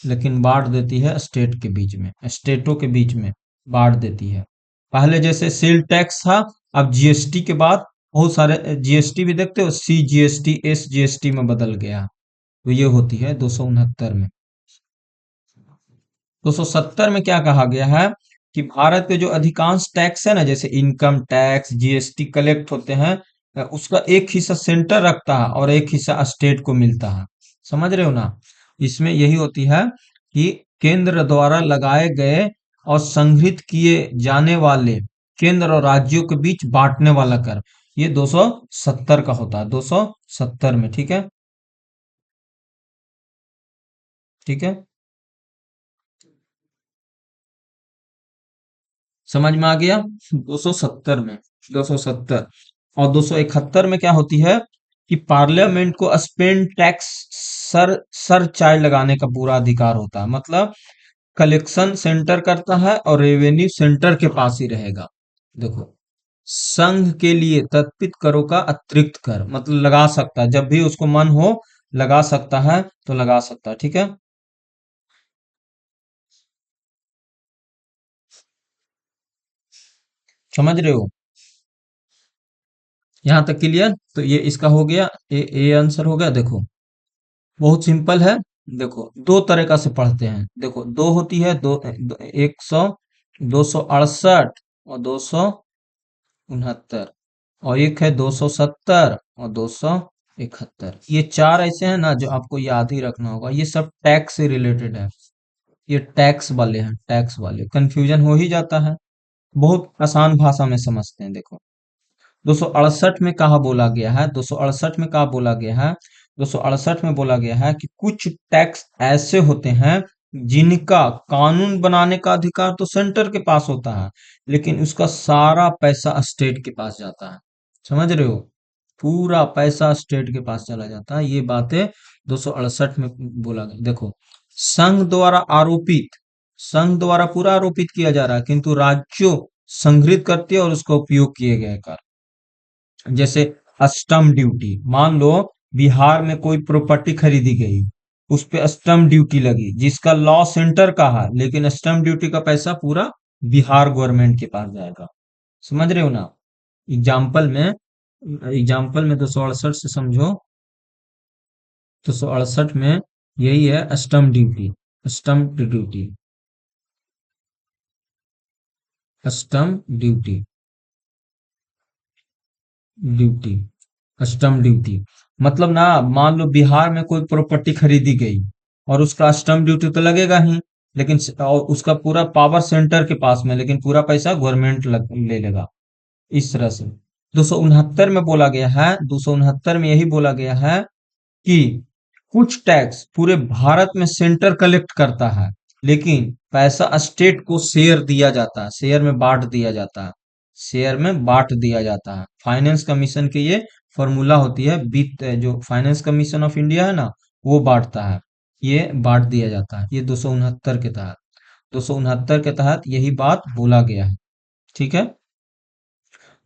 लेकिन बांट देती है स्टेट के बीच में, स्टेटों के बीच में बांट देती है। पहले जैसे सेल टैक्स था, अब जीएसटी के बाद बहुत सारे जीएसटी भी देखते हो, सी जीएसटी एस जीएसटी में बदल गया। तो ये होती है 269 में। 270 में क्या कहा गया है कि भारत के जो अधिकांश टैक्स है ना, जैसे इनकम टैक्स जीएसटी कलेक्ट होते हैं, उसका एक हिस्सा सेंटर रखता है और एक हिस्सा स्टेट को मिलता है। समझ रहे हो ना? इसमें यही होती है कि केंद्र द्वारा लगाए गए और संग्रहित किए जाने वाले केंद्र और राज्यों के बीच बांटने वाला कर, ये 270 का होता है, 270 में। ठीक है, ठीक है, समझ में आ गया? 270 में, 270 और 271 में क्या होती है कि पार्लियामेंट को स्पेंड टैक्स सर चार्ज लगाने का पूरा अधिकार होता है। मतलब कलेक्शन सेंटर करता है और रेवेन्यू सेंटर के पास ही रहेगा। देखो, संघ के लिए तत्पित करों का अतिरिक्त कर, मतलब लगा सकता है, जब भी उसको मन हो लगा सकता है, तो लगा सकता है। ठीक है, समझ रहे हो? यहां तक क्लियर? तो ये इसका हो गया, ए आंसर हो गया। देखो, बहुत सिंपल है। देखो, दो तरीका से पढ़ते हैं। देखो, दो होती है, 268 और 269, और एक है 270 और 271। ये चार ऐसे हैं ना जो आपको याद ही रखना होगा। ये सब टैक्स से रिलेटेड है, ये टैक्स वाले हैं, टैक्स वाले। कंफ्यूजन हो ही जाता है, बहुत आसान भाषा में समझते हैं। देखो, 268 में कहा बोला गया है, 268 में कहा बोला गया है, 268 में बोला गया है कि कुछ टैक्स ऐसे होते हैं जिनका कानून बनाने का अधिकार तो सेंटर के पास होता है, लेकिन उसका सारा पैसा स्टेट के पास जाता है। समझ रहे हो? पूरा पैसा स्टेट के पास चला जाता है। ये बातें 268 में बोला गया। देखो, संघ द्वारा आरोपित, संघ द्वारा पूरा आरोपित किया जा रहा है, किंतु राज्यों संग्रहित करती है और उसका उपयोग किए गए कर। जैसे स्टम्प ड्यूटी, मान लो बिहार में कोई प्रॉपर्टी खरीदी गई, उस पे स्टम्प ड्यूटी लगी, जिसका लॉ सेंटर का है, लेकिन स्टम्प ड्यूटी का पैसा पूरा बिहार गवर्नमेंट के पास जाएगा। समझ रहे हो ना? एग्जाम्पल में, 268 से समझो। 268 में यही है, stump duty, stump duty, stump duty, duty, stump duty. मतलब ना, मान लो बिहार में कोई प्रॉपर्टी खरीदी गई और उसका स्टम्प ड्यूटी तो लगेगा ही, लेकिन और उसका पूरा पावर सेंटर के पास में, लेकिन पूरा पैसा गवर्नमेंट ले लेगा। इस तरह से 269 में बोला गया है, 269 में यही बोला गया है कि कुछ टैक्स पूरे भारत में सेंटर कलेक्ट करता है, लेकिन पैसा स्टेट को शेयर दिया जाता है, शेयर में बांट दिया जाता है, शेयर में बांट दिया जाता है। फाइनेंस कमीशन की ये फॉर्मूला होती है, वित्त जो फाइनेंस कमीशन ऑफ इंडिया है ना, वो बांटता है, ये बांट दिया जाता है। ये 269 के तहत, 269 के तहत यही बात बोला गया है। ठीक है,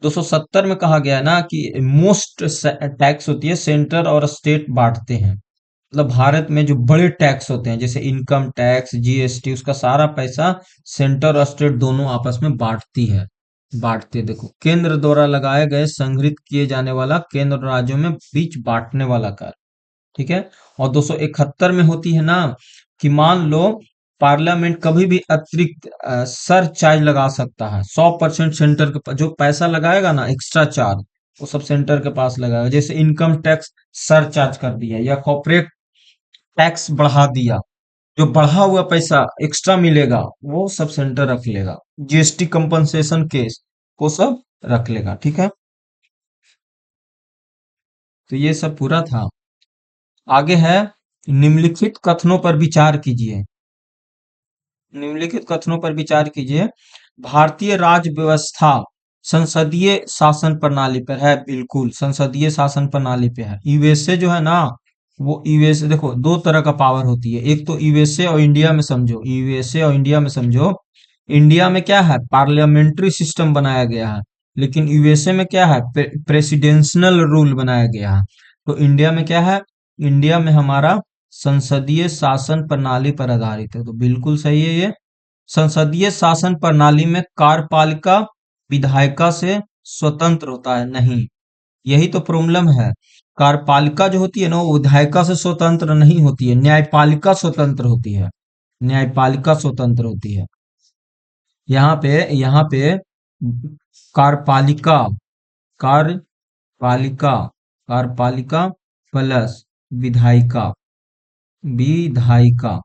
270 में कहा गया है ना कि मोस्ट टैक्स होती है सेंटर और स्टेट बांटते हैं। मतलब भारत में जो बड़े टैक्स होते हैं, जैसे इनकम टैक्स जीएसटी, उसका सारा पैसा सेंटर और स्टेट दोनों आपस में बांटती है, बांटते हैं। देखो, केंद्र द्वारा लगाए गए संग्रहित किए जाने वाला केंद्र और राज्यों में बीच बांटने वाला कर। ठीक है, और 271 में होती है ना कि मान लो पार्लियामेंट कभी भी अतिरिक्त सर चार्ज लगा सकता है। 100% सेंटर के जो पैसा लगाएगा ना एक्स्ट्रा चार्ज, वो सब सेंटर के पास लगाएगा। जैसे इनकम टैक्स सर चार्ज कर दिया, या कॉर्पोरेट टैक्स बढ़ा दिया, जो बढ़ा हुआ पैसा एक्स्ट्रा मिलेगा वो सब सेंटर रख लेगा। जीएसटी कंपनसेशन केस वो सब रख लेगा। ठीक है, तो ये सब पूरा था। आगे है, निम्नलिखित कथनों पर विचार कीजिए, निम्नलिखित कथनों पर विचार कीजिए। भारतीय राज्य व्यवस्था संसदीय शासन प्रणाली पर है, बिल्कुल संसदीय शासन प्रणाली पे है। यूएसए जो है ना, वो यूएसए, देखो दो तरह का पावर होती है, एक तो यूएसए और इंडिया में समझो, यूएसए और इंडिया में समझो। इंडिया में क्या है, पार्लियामेंट्री सिस्टम बनाया गया है, लेकिन यूएसए में क्या है, प्रेसिडेंशियल रूल बनाया गया है। तो इंडिया में क्या है, इंडिया में हमारा संसदीय शासन प्रणाली पर आधारित है, तो बिल्कुल सही है ये। संसदीय शासन प्रणाली में कार्यपालिका विधायिका से स्वतंत्र होता है, नहीं, यही तो प्रॉब्लम है। कार्यपालिका जो होती है ना, वो विधायिका से स्वतंत्र नहीं होती है, न्यायपालिका स्वतंत्र होती है, न्यायपालिका स्वतंत्र होती है। यहाँ पे कार्यपालिका, कार्यपालिका, कार्यपालिका प्लस विधायिका, विधायिका,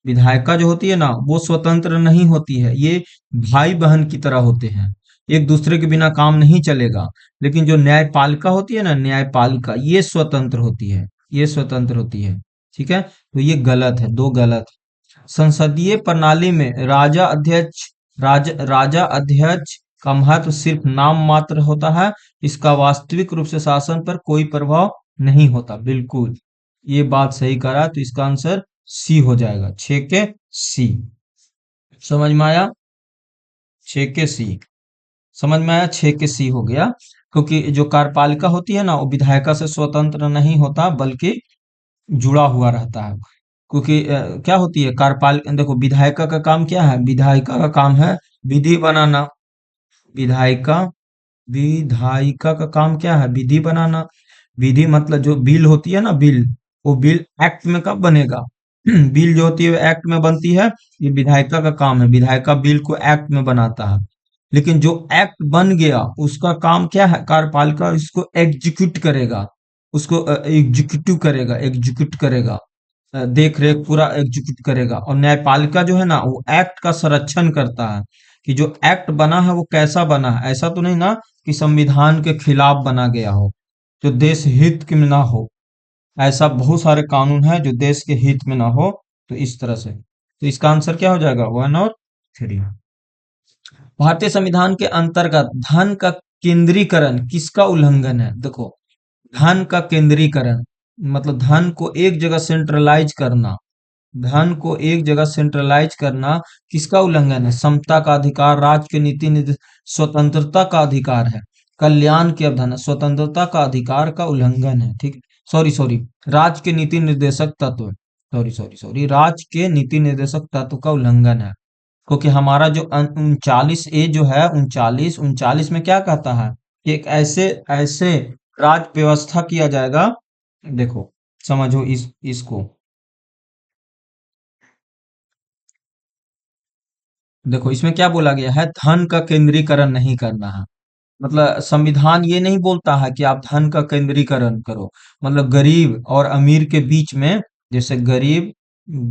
विधायिका जो होती है ना, वो स्वतंत्र नहीं होती है, ये भाई बहन की तरह होते हैं, एक दूसरे के बिना काम नहीं चलेगा। लेकिन जो न्यायपालिका होती है ना, न्यायपालिका, ये स्वतंत्र होती है, ये स्वतंत्र होती है। ठीक है, तो ये गलत है, दो गलत। संसदीय प्रणाली में राजा अध्यक्ष का महत्व सिर्फ नाम मात्र होता है, इसका वास्तविक रूप से शासन पर कोई प्रभाव नहीं होता, बिल्कुल ये बात सही करा, तो इसका आंसर सी हो जाएगा, 6 के सी। समझ में आया, 6 के सी, समझ में आया, 6 के सी हो गया। क्योंकि जो कार्यपालिका होती है ना, वो विधायिका से स्वतंत्र नहीं होता, बल्कि जुड़ा हुआ रहता है। क्योंकि क्या होती है कार्यपालिका, देखो विधायिका का काम क्या है, विधायिका का काम है विधि बनाना, विधायिका, विधायिका का काम क्या है, विधि बनाना। विधि मतलब जो बिल होती है ना, बिल, वो बिल एक्ट में कब बनेगा, बिल जो होती है एक्ट में बनती है, ये विधायिका का काम है, विधायिका बिल को एक्ट में बनाता है। लेकिन जो एक्ट बन गया उसका काम क्या है, कार्यपालिका इसको एग्जीक्यूट करेगा, उसको एग्जीक्यूटिव करेगा, एग्जीक्यूट करेगा, देख रेख पूरा एग्जीक्यूट करेगा। और न्यायपालिका जो है ना, वो एक्ट का संरक्षण करता है, कि जो एक्ट बना है वो कैसा बना है, ऐसा तो नहीं ना कि संविधान के खिलाफ बना गया हो, जो देश हित के में ना हो। ऐसा बहुत सारे कानून है जो देश के हित में ना हो, तो इस तरह से, तो इसका आंसर क्या हो जाएगा, 1 और 3। भारतीय संविधान के अंतर्गत धन का केंद्रीकरण किसका उल्लंघन है, देखो धन का केंद्रीकरण मतलब धन को एक जगह सेंट्रलाइज करना, धन को एक जगह सेंट्रलाइज करना किसका उल्लंघन है, समता का अधिकार, राज्य के नीति स्वतंत्रता का अधिकार है, कल्याण की अवधारणा, स्वतंत्रता का अधिकार का उल्लंघन है। ठीक, सॉरी सॉरी, राज्य के नीति निर्देशक तत्व, सॉरी राज्य के नीति निर्देशक तत्व का उल्लंघन है। क्योंकि हमारा जो 39A जो है, उनचालीस उनचालीस में क्या कहता है कि एक ऐसे ऐसे राज्य व्यवस्था किया जाएगा, देखो समझो इसको, देखो इसमें क्या बोला गया है, धन का केंद्रीकरण नहीं करना है। मतलब संविधान ये नहीं बोलता है कि आप धन का केंद्रीकरण करो, मतलब गरीब और अमीर के बीच में, जैसे गरीब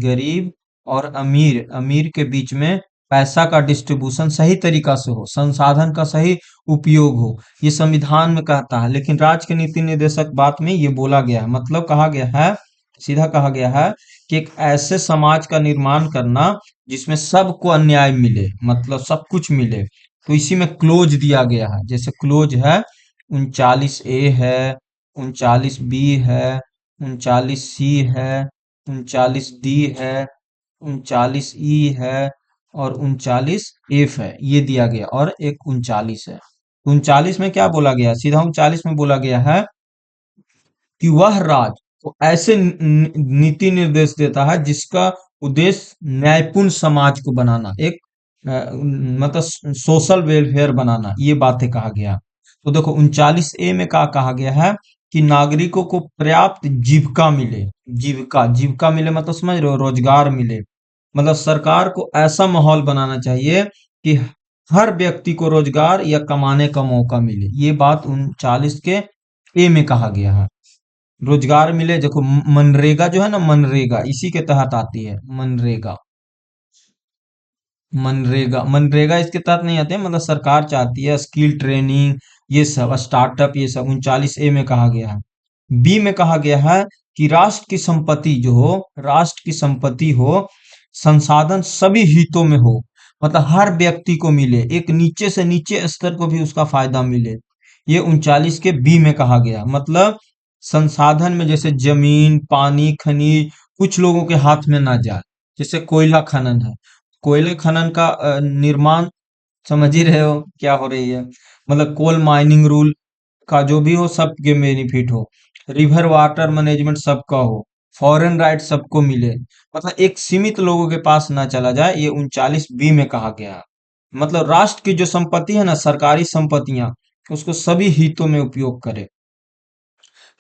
गरीब और अमीर अमीर के बीच में पैसा का डिस्ट्रीब्यूशन सही तरीका से हो, संसाधन का सही उपयोग हो, ये संविधान में कहता है। लेकिन राज्य के नीति निर्देशक बात में ये बोला गया है, मतलब कहा गया है, सीधा कहा गया है कि एक ऐसे समाज का निर्माण करना जिसमें सबको अन्याय मिले, मतलब सब कुछ मिले। तो इसी में क्लोज दिया गया है, जैसे क्लोज है 39A है, 39B है, 39C है, 39D है, 39E है, और 39F है, ये दिया गया, और एक 39 है। 39 में क्या बोला गया, सीधा 39 में बोला गया है कि वह राज्य को ऐसे नीति निर्देश देता है जिसका उद्देश्य न्यायपूर्ण समाज को बनाना, एक मतलब सोशल वेलफेयर बनाना, ये बातें कहा गया। तो देखो 39A में क्या कहा गया है कि नागरिकों को पर्याप्त जीविका मिले, जीविका जीविका मिले मतलब समझ रहे हो, रोजगार मिले, मतलब सरकार को ऐसा माहौल बनाना चाहिए कि हर व्यक्ति को रोजगार या कमाने का मौका मिले, ये बात 39 के ए में कहा गया है। रोजगार मिले, देखो मनरेगा जो है ना, मनरेगा इसी के तहत आती है, मनरेगा, मनरेगा मनरेगा इसके तहत नहीं आते हैं, मतलब सरकार चाहती है स्किल ट्रेनिंग, ये सब स्टार्टअप, ये सब 39A में कहा गया है। बी में कहा गया है कि राष्ट्र की संपत्ति जो हो, राष्ट्र की संपत्ति हो, संसाधन सभी हितों में हो, मतलब हर व्यक्ति को मिले, एक नीचे से नीचे स्तर को भी उसका फायदा मिले, ये 39 के बी में कहा गया। मतलब संसाधन में जैसे जमीन, पानी, खनिज कुछ लोगों के हाथ में ना जाए, जैसे कोयला खनन है, कोयला खनन का निर्माण, समझ ही रहे हो क्या हो रही है, मतलब कोल माइनिंग रूल का जो भी हो सबके बेनिफिट हो। रिवर वाटर मैनेजमेंट सबका हो, फॉरेन राइट सबको मिले, मतलब एक सीमित लोगों के पास ना चला जाए, ये 39 बी में कहा गया है। मतलब राष्ट्र की जो संपत्ति है ना, सरकारी संपत्तियां, उसको सभी हितों में उपयोग करे।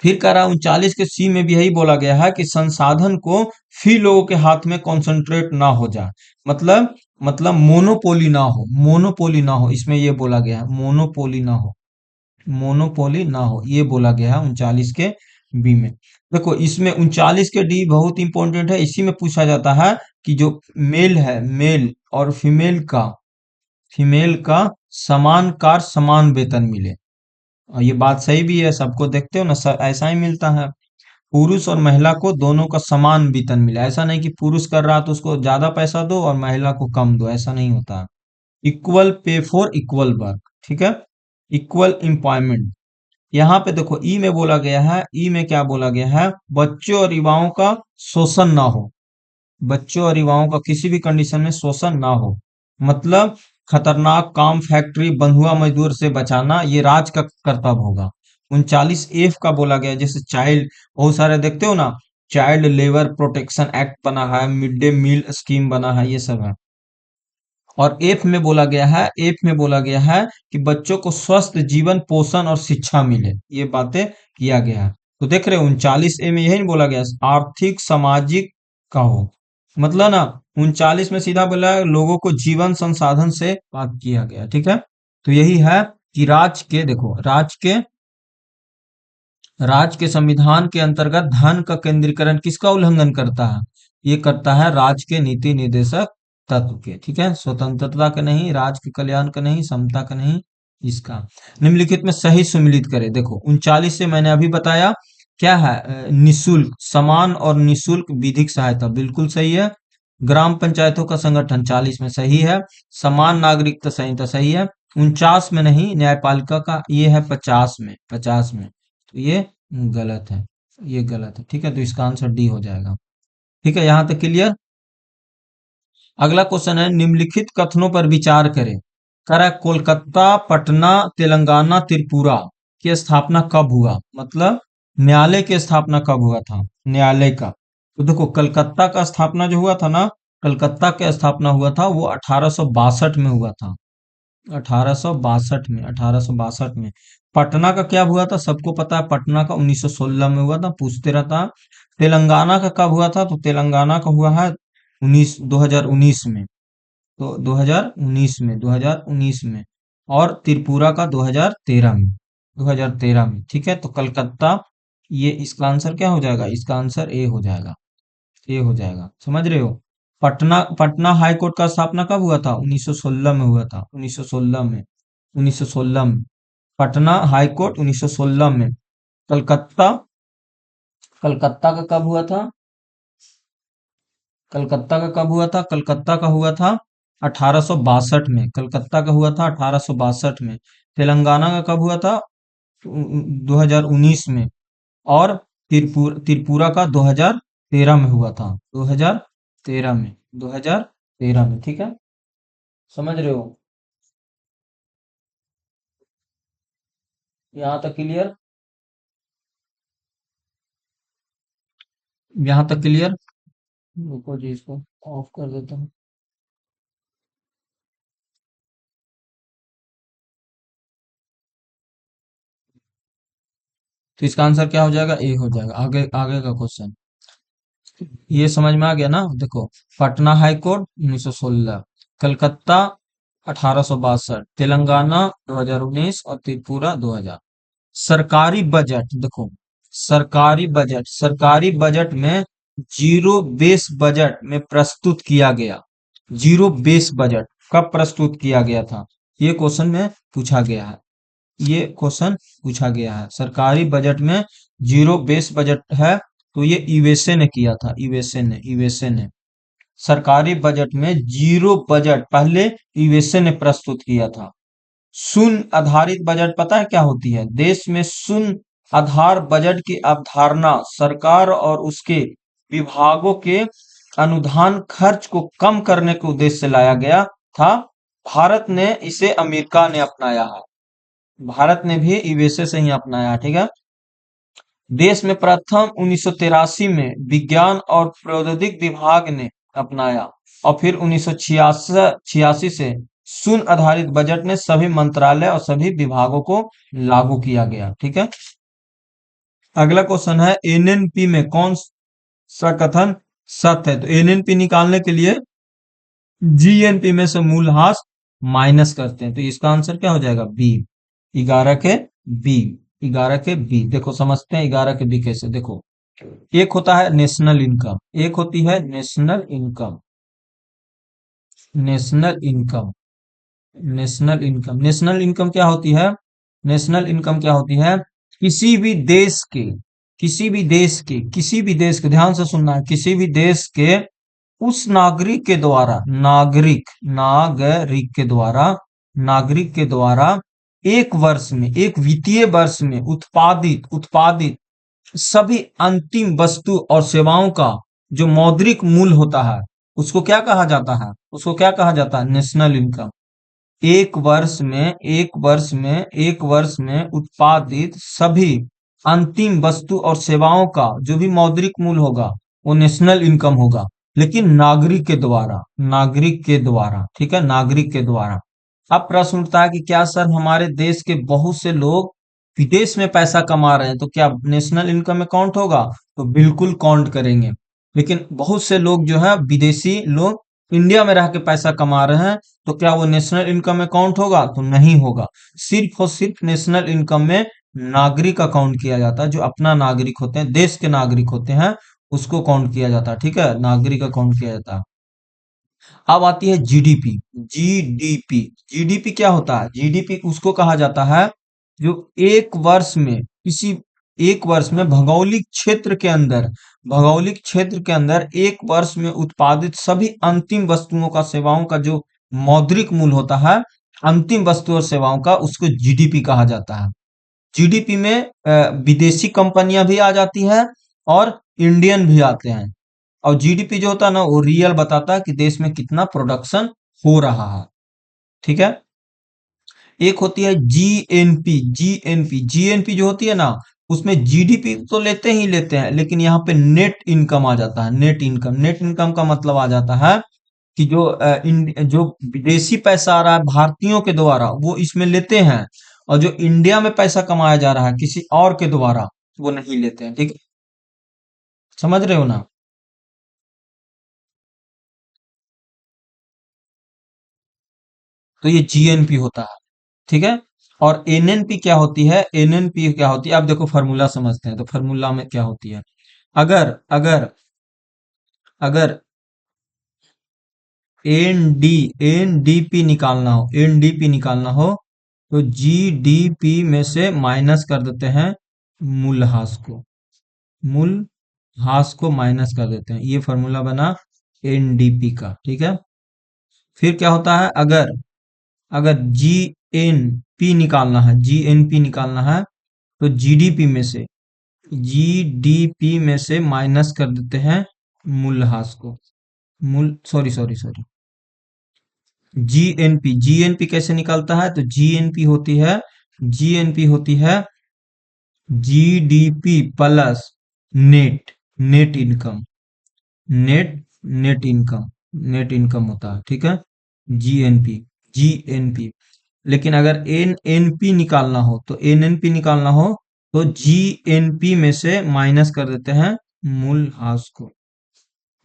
फिर कह रहा 39 के सी में भी यही बोला गया है कि संसाधन को फी लोगों के हाथ में कॉन्सेंट्रेट ना हो जाए, मतलब मोनोपोली ना हो, मोनोपोली ना हो, इसमें ये बोला गया है मोनोपोली ना हो, मोनोपोली ना हो, ये बोला गया है 39 के बी में। देखो इसमें 39 के डी बहुत इंपॉर्टेंट है, इसी में पूछा जाता है कि जो मेल है, मेल और फीमेल का समान कार्य समान वेतन मिले। और ये बात सही भी है, सबको देखते हो ना, ऐसा ही मिलता है। पुरुष और महिला को दोनों का समान वेतन मिले, ऐसा नहीं कि पुरुष कर रहा तो उसको ज्यादा पैसा दो और महिला को कम दो, ऐसा नहीं होता है। Equal pay for equal work, ठीक है, इक्वल एम्प्लॉयमेंट। यहाँ पे देखो ई में बोला गया है, ई में क्या बोला गया है, बच्चों और युवाओं का शोषण ना हो, बच्चों और युवाओं का किसी भी कंडीशन में शोषण ना हो, मतलब खतरनाक काम, फैक्ट्री, बंधुआ मजदूर से बचाना, ये राज का कर्तव्य होगा। 39 एफ का बोला गया, जैसे चाइल्ड, बहुत सारे देखते हो ना, चाइल्ड लेबर प्रोटेक्शन एक्ट बना है, मिड डे मील स्कीम बना है, ये सब है। और एफ में बोला गया है कि बच्चों को स्वस्थ जीवन, पोषण और शिक्षा मिले, ये बातें किया गया है। तो देख रहे हो 39 ए में यही नहीं बोला गया, आर्थिक सामाजिक का हो, मतलब ना 39 में सीधा बोला है लोगों को जीवन संसाधन से बात किया गया, ठीक है। तो यही है कि राज्य के संविधान के अंतर्गत धन का केंद्रीकरण किसका उल्लंघन करता है, ये करता है राज्य के नीति निर्देशक तत्व के, ठीक है, स्वतंत्रता का नहीं, राज्य के कल्याण का नहीं, समता का नहीं, इसका। निम्नलिखित में सही सुमिलित करें, देखो 39 से मैंने अभी बताया क्या है, निशुल्क, समान और निशुल्क विधिक सहायता, बिल्कुल सही है। ग्राम पंचायतों का संगठन 40 में सही है। समान नागरिकता संहिता सही है। 49 में नहीं, न्यायपालिका का ये है 50 में, तो ये गलत है, ये गलत है, ठीक है, तो इसका आंसर डी हो जाएगा। ठीक है, यहां तक क्लियर। अगला क्वेश्चन है, निम्नलिखित कथनों पर विचार करें। कह रहा है कोलकाता, पटना, तेलंगाना, त्रिपुरा की स्थापना कब हुआ, मतलब न्यायालय की स्थापना कब हुआ था, न्यायालय का। तो देखो कलकत्ता का स्थापना जो हुआ था ना, कलकत्ता का स्थापना हुआ था वो 1862 में हुआ था, 1862 में। पटना का क्या हुआ था, सबको पता है, पटना का 1916 में हुआ था, पूछते रहता है। तेलंगाना का कब हुआ था, तो तेलंगाना का हुआ है 2019 में, तो 2019 में। और त्रिपुरा का 2013 में, ठीक है। तो कलकत्ता, ये इसका आंसर क्या हो जाएगा, इसका आंसर ए हो जाएगा, ए हो जाएगा, समझ रहे हो। पटना पटना हाई कोर्ट का स्थापना कब हुआ था, 1916 में हुआ था, 1916 में पटना हाई कोर्ट 1916 में। कलकत्ता, कलकत्ता का कब हुआ था, कलकत्ता का कब हुआ था, कलकत्ता का हुआ था 1862 में, कलकत्ता का हुआ था 1862 में। तेलंगाना का कब हुआ था, 2019 में। और त्रिपुरा का 2013 में हुआ था, 2013 में, 2013 में, ठीक है, समझ रहे हो, यहाँ तक क्लियर, यहाँ तक क्लियर। रुको जी, इसको ऑफ कर देता हूँ। तो इसका आंसर क्या हो जाएगा, ए हो जाएगा। आगे आगे का क्वेश्चन, ये समझ में आ गया ना, देखो पटना हाई कोर्ट 1916, कलकत्ता 1862, तेलंगाना 2019 और त्रिपुरा 2000। सरकारी बजट, देखो सरकारी बजट में जीरो बेस बजट में प्रस्तुत किया गया, जीरो बेस बजट कब प्रस्तुत किया गया था, ये क्वेश्चन में पूछा गया है, ये क्वेश्चन पूछा गया है। सरकारी बजट में जीरो बेस बजट है, तो ये यूएसए ने किया था, यूएसए ने सरकारी बजट में जीरो बजट पहले यूएसए ने प्रस्तुत किया था। शून्य आधारित बजट पता है क्या होती है, देश में शून्य आधार बजट की अवधारणा सरकार और उसके विभागों के अनुदान खर्च को कम करने के उद्देश्य से लाया गया था। भारत ने इसे अमेरिका ने अपनाया है, भारत ने भी यूएसए से ही अपनाया, ठीक है। देश में प्रथम 1983 में विज्ञान और प्रौद्योगिकी विभाग ने अपनाया, और फिर 1986 से शून्य आधारित बजट ने सभी मंत्रालय और सभी विभागों को लागू किया गया। ठीक है। अगला क्वेश्चन है, एनएनपी में कौन सा कथन सत्य है? तो एनएनपी निकालने के लिए जीएनपी में से मूलहास माइनस करते हैं, तो इसका आंसर क्या हो जाएगा? बी। 11 के बी। 11 के बी। देखो समझते हैं 11 के बी कैसे। देखो, एक होता है नेशनल इनकम, एक होती है national income. National income. National income. National income क्या होती है? नेशनल इनकम क्या होती है? किसी भी देश के, किसी भी देश के, ध्यान से सुनना है, किसी भी देश के उस नागरिक के द्वारा, नागरिक के द्वारा एक वर्ष में, एक वित्तीय वर्ष में उत्पादित सभी अंतिम वस्तु और सेवाओं का जो मौद्रिक मूल्य होता है, उसको क्या कहा जाता है? उसको क्या कहा जाता है? National income. एक वर्ष में उत्पादित सभी अंतिम वस्तु और सेवाओं का जो भी मौद्रिक मूल्य होगा, वो नेशनल इनकम होगा, लेकिन नागरिक के द्वारा, ठीक है, नागरिक के द्वारा। अब प्रश्न उठता है कि क्या सर हमारे देश के बहुत से लोग विदेश में पैसा कमा रहे हैं, तो क्या नेशनल इनकम में काउंट होगा? तो बिल्कुल काउंट करेंगे। लेकिन बहुत से लोग जो है, विदेशी लोग इंडिया में रह के पैसा कमा रहे हैं, तो क्या वो नेशनल इनकम में काउंट होगा? तो नहीं होगा। सिर्फ और सिर्फ नेशनल इनकम में नागरिक का काउंट किया जाता है, जो अपना नागरिक होते हैं, देश के नागरिक होते हैं, उसको काउंट किया जाता है। ठीक है, नागरिक का काउंट किया जाता है। अब आती है जीडीपी। जीडीपी क्या होता है? जीडीपी उसको कहा जाता है जो एक वर्ष में भौगोलिक क्षेत्र के अंदर एक वर्ष में उत्पादित सभी अंतिम वस्तुओं का, सेवाओं का जो मौद्रिक मूल्य होता है, अंतिम वस्तु और सेवाओं का, उसको जीडीपी कहा जाता है। जीडीपी में विदेशी कंपनियां भी आ जाती हैं और इंडियन भी आते हैं। और जीडीपी जो होता है ना, वो रियल बताता है कि देश में कितना प्रोडक्शन हो रहा है। ठीक है। एक होती है जीएनपी जो होती है ना, उसमें जीडीपी तो लेते ही लेते हैं, लेकिन यहाँ पे नेट इनकम आ जाता है। नेट इनकम का मतलब आ जाता है कि जो विदेशी पैसा आ रहा है भारतीयों के द्वारा, वो इसमें लेते हैं, और जो इंडिया में पैसा कमाया जा रहा है किसी और के द्वारा, वो नहीं लेते हैं। ठीक है, समझ रहे हो ना? तो ये जीएनपी होता है। ठीक है। और एनएनपी क्या होती है? एनएनपी क्या होती है? अब देखो फार्मूला समझते हैं, तो फार्मूला में क्या होती है? अगर अगर अगर एनडीपी निकालना हो तो जीडीपी में से माइनस कर देते हैं मूलहास को। मूलहास को माइनस कर देते हैं। ये फार्मूला बना एनडीपी का। ठीक है। फिर क्या होता है? अगर अगर जीएनपी निकालना है तो जीडीपी में से माइनस कर देते हैं मूलहास को। मूल सॉरी सॉरी सॉरी जीएनपी कैसे निकलता है? तो जीएनपी होती है GDP plus net net income. Net net income net income होता है। ठीक है। जीएनपी। लेकिन अगर एनएनपी निकालना हो तो जीएनपी में से माइनस कर देते हैं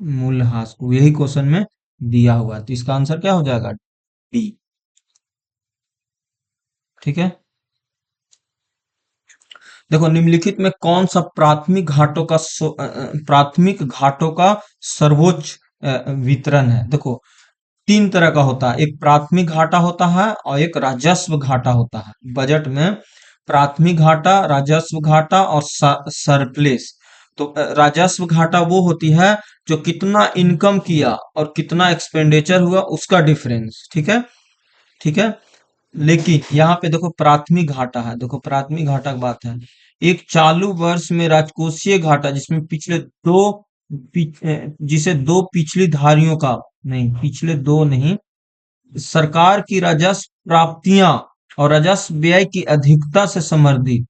मूलहास को। यही क्वेश्चन में दिया हुआ है, तो इसका आंसर क्या हो जाएगा? डी। ठीक है। देखो, निम्नलिखित में कौन सा प्राथमिक घाटों का सर्वोच्च वितरण है? देखो, तीन तरह का होता है। एक प्राथमिक घाटा होता है और एक राजस्व घाटा होता है। बजट में प्राथमिक घाटा, राजस्व घाटा और सरप्लस। तो राजस्व घाटा वो होती है जो कितना इनकम किया और कितना एक्सपेंडिचर हुआ, उसका डिफरेंस। ठीक है। ठीक है। लेकिन यहाँ पे देखो प्राथमिक घाटा है। देखो प्राथमिक घाटा की बात है, एक चालू वर्ष में राजकोषीय घाटा जिसमें जिसे दो पिछली धारियों का, नहीं पिछले दो नहीं, सरकार की राजस्व प्राप्तियां और राजस्व व्यय की अधिकता से संबंधित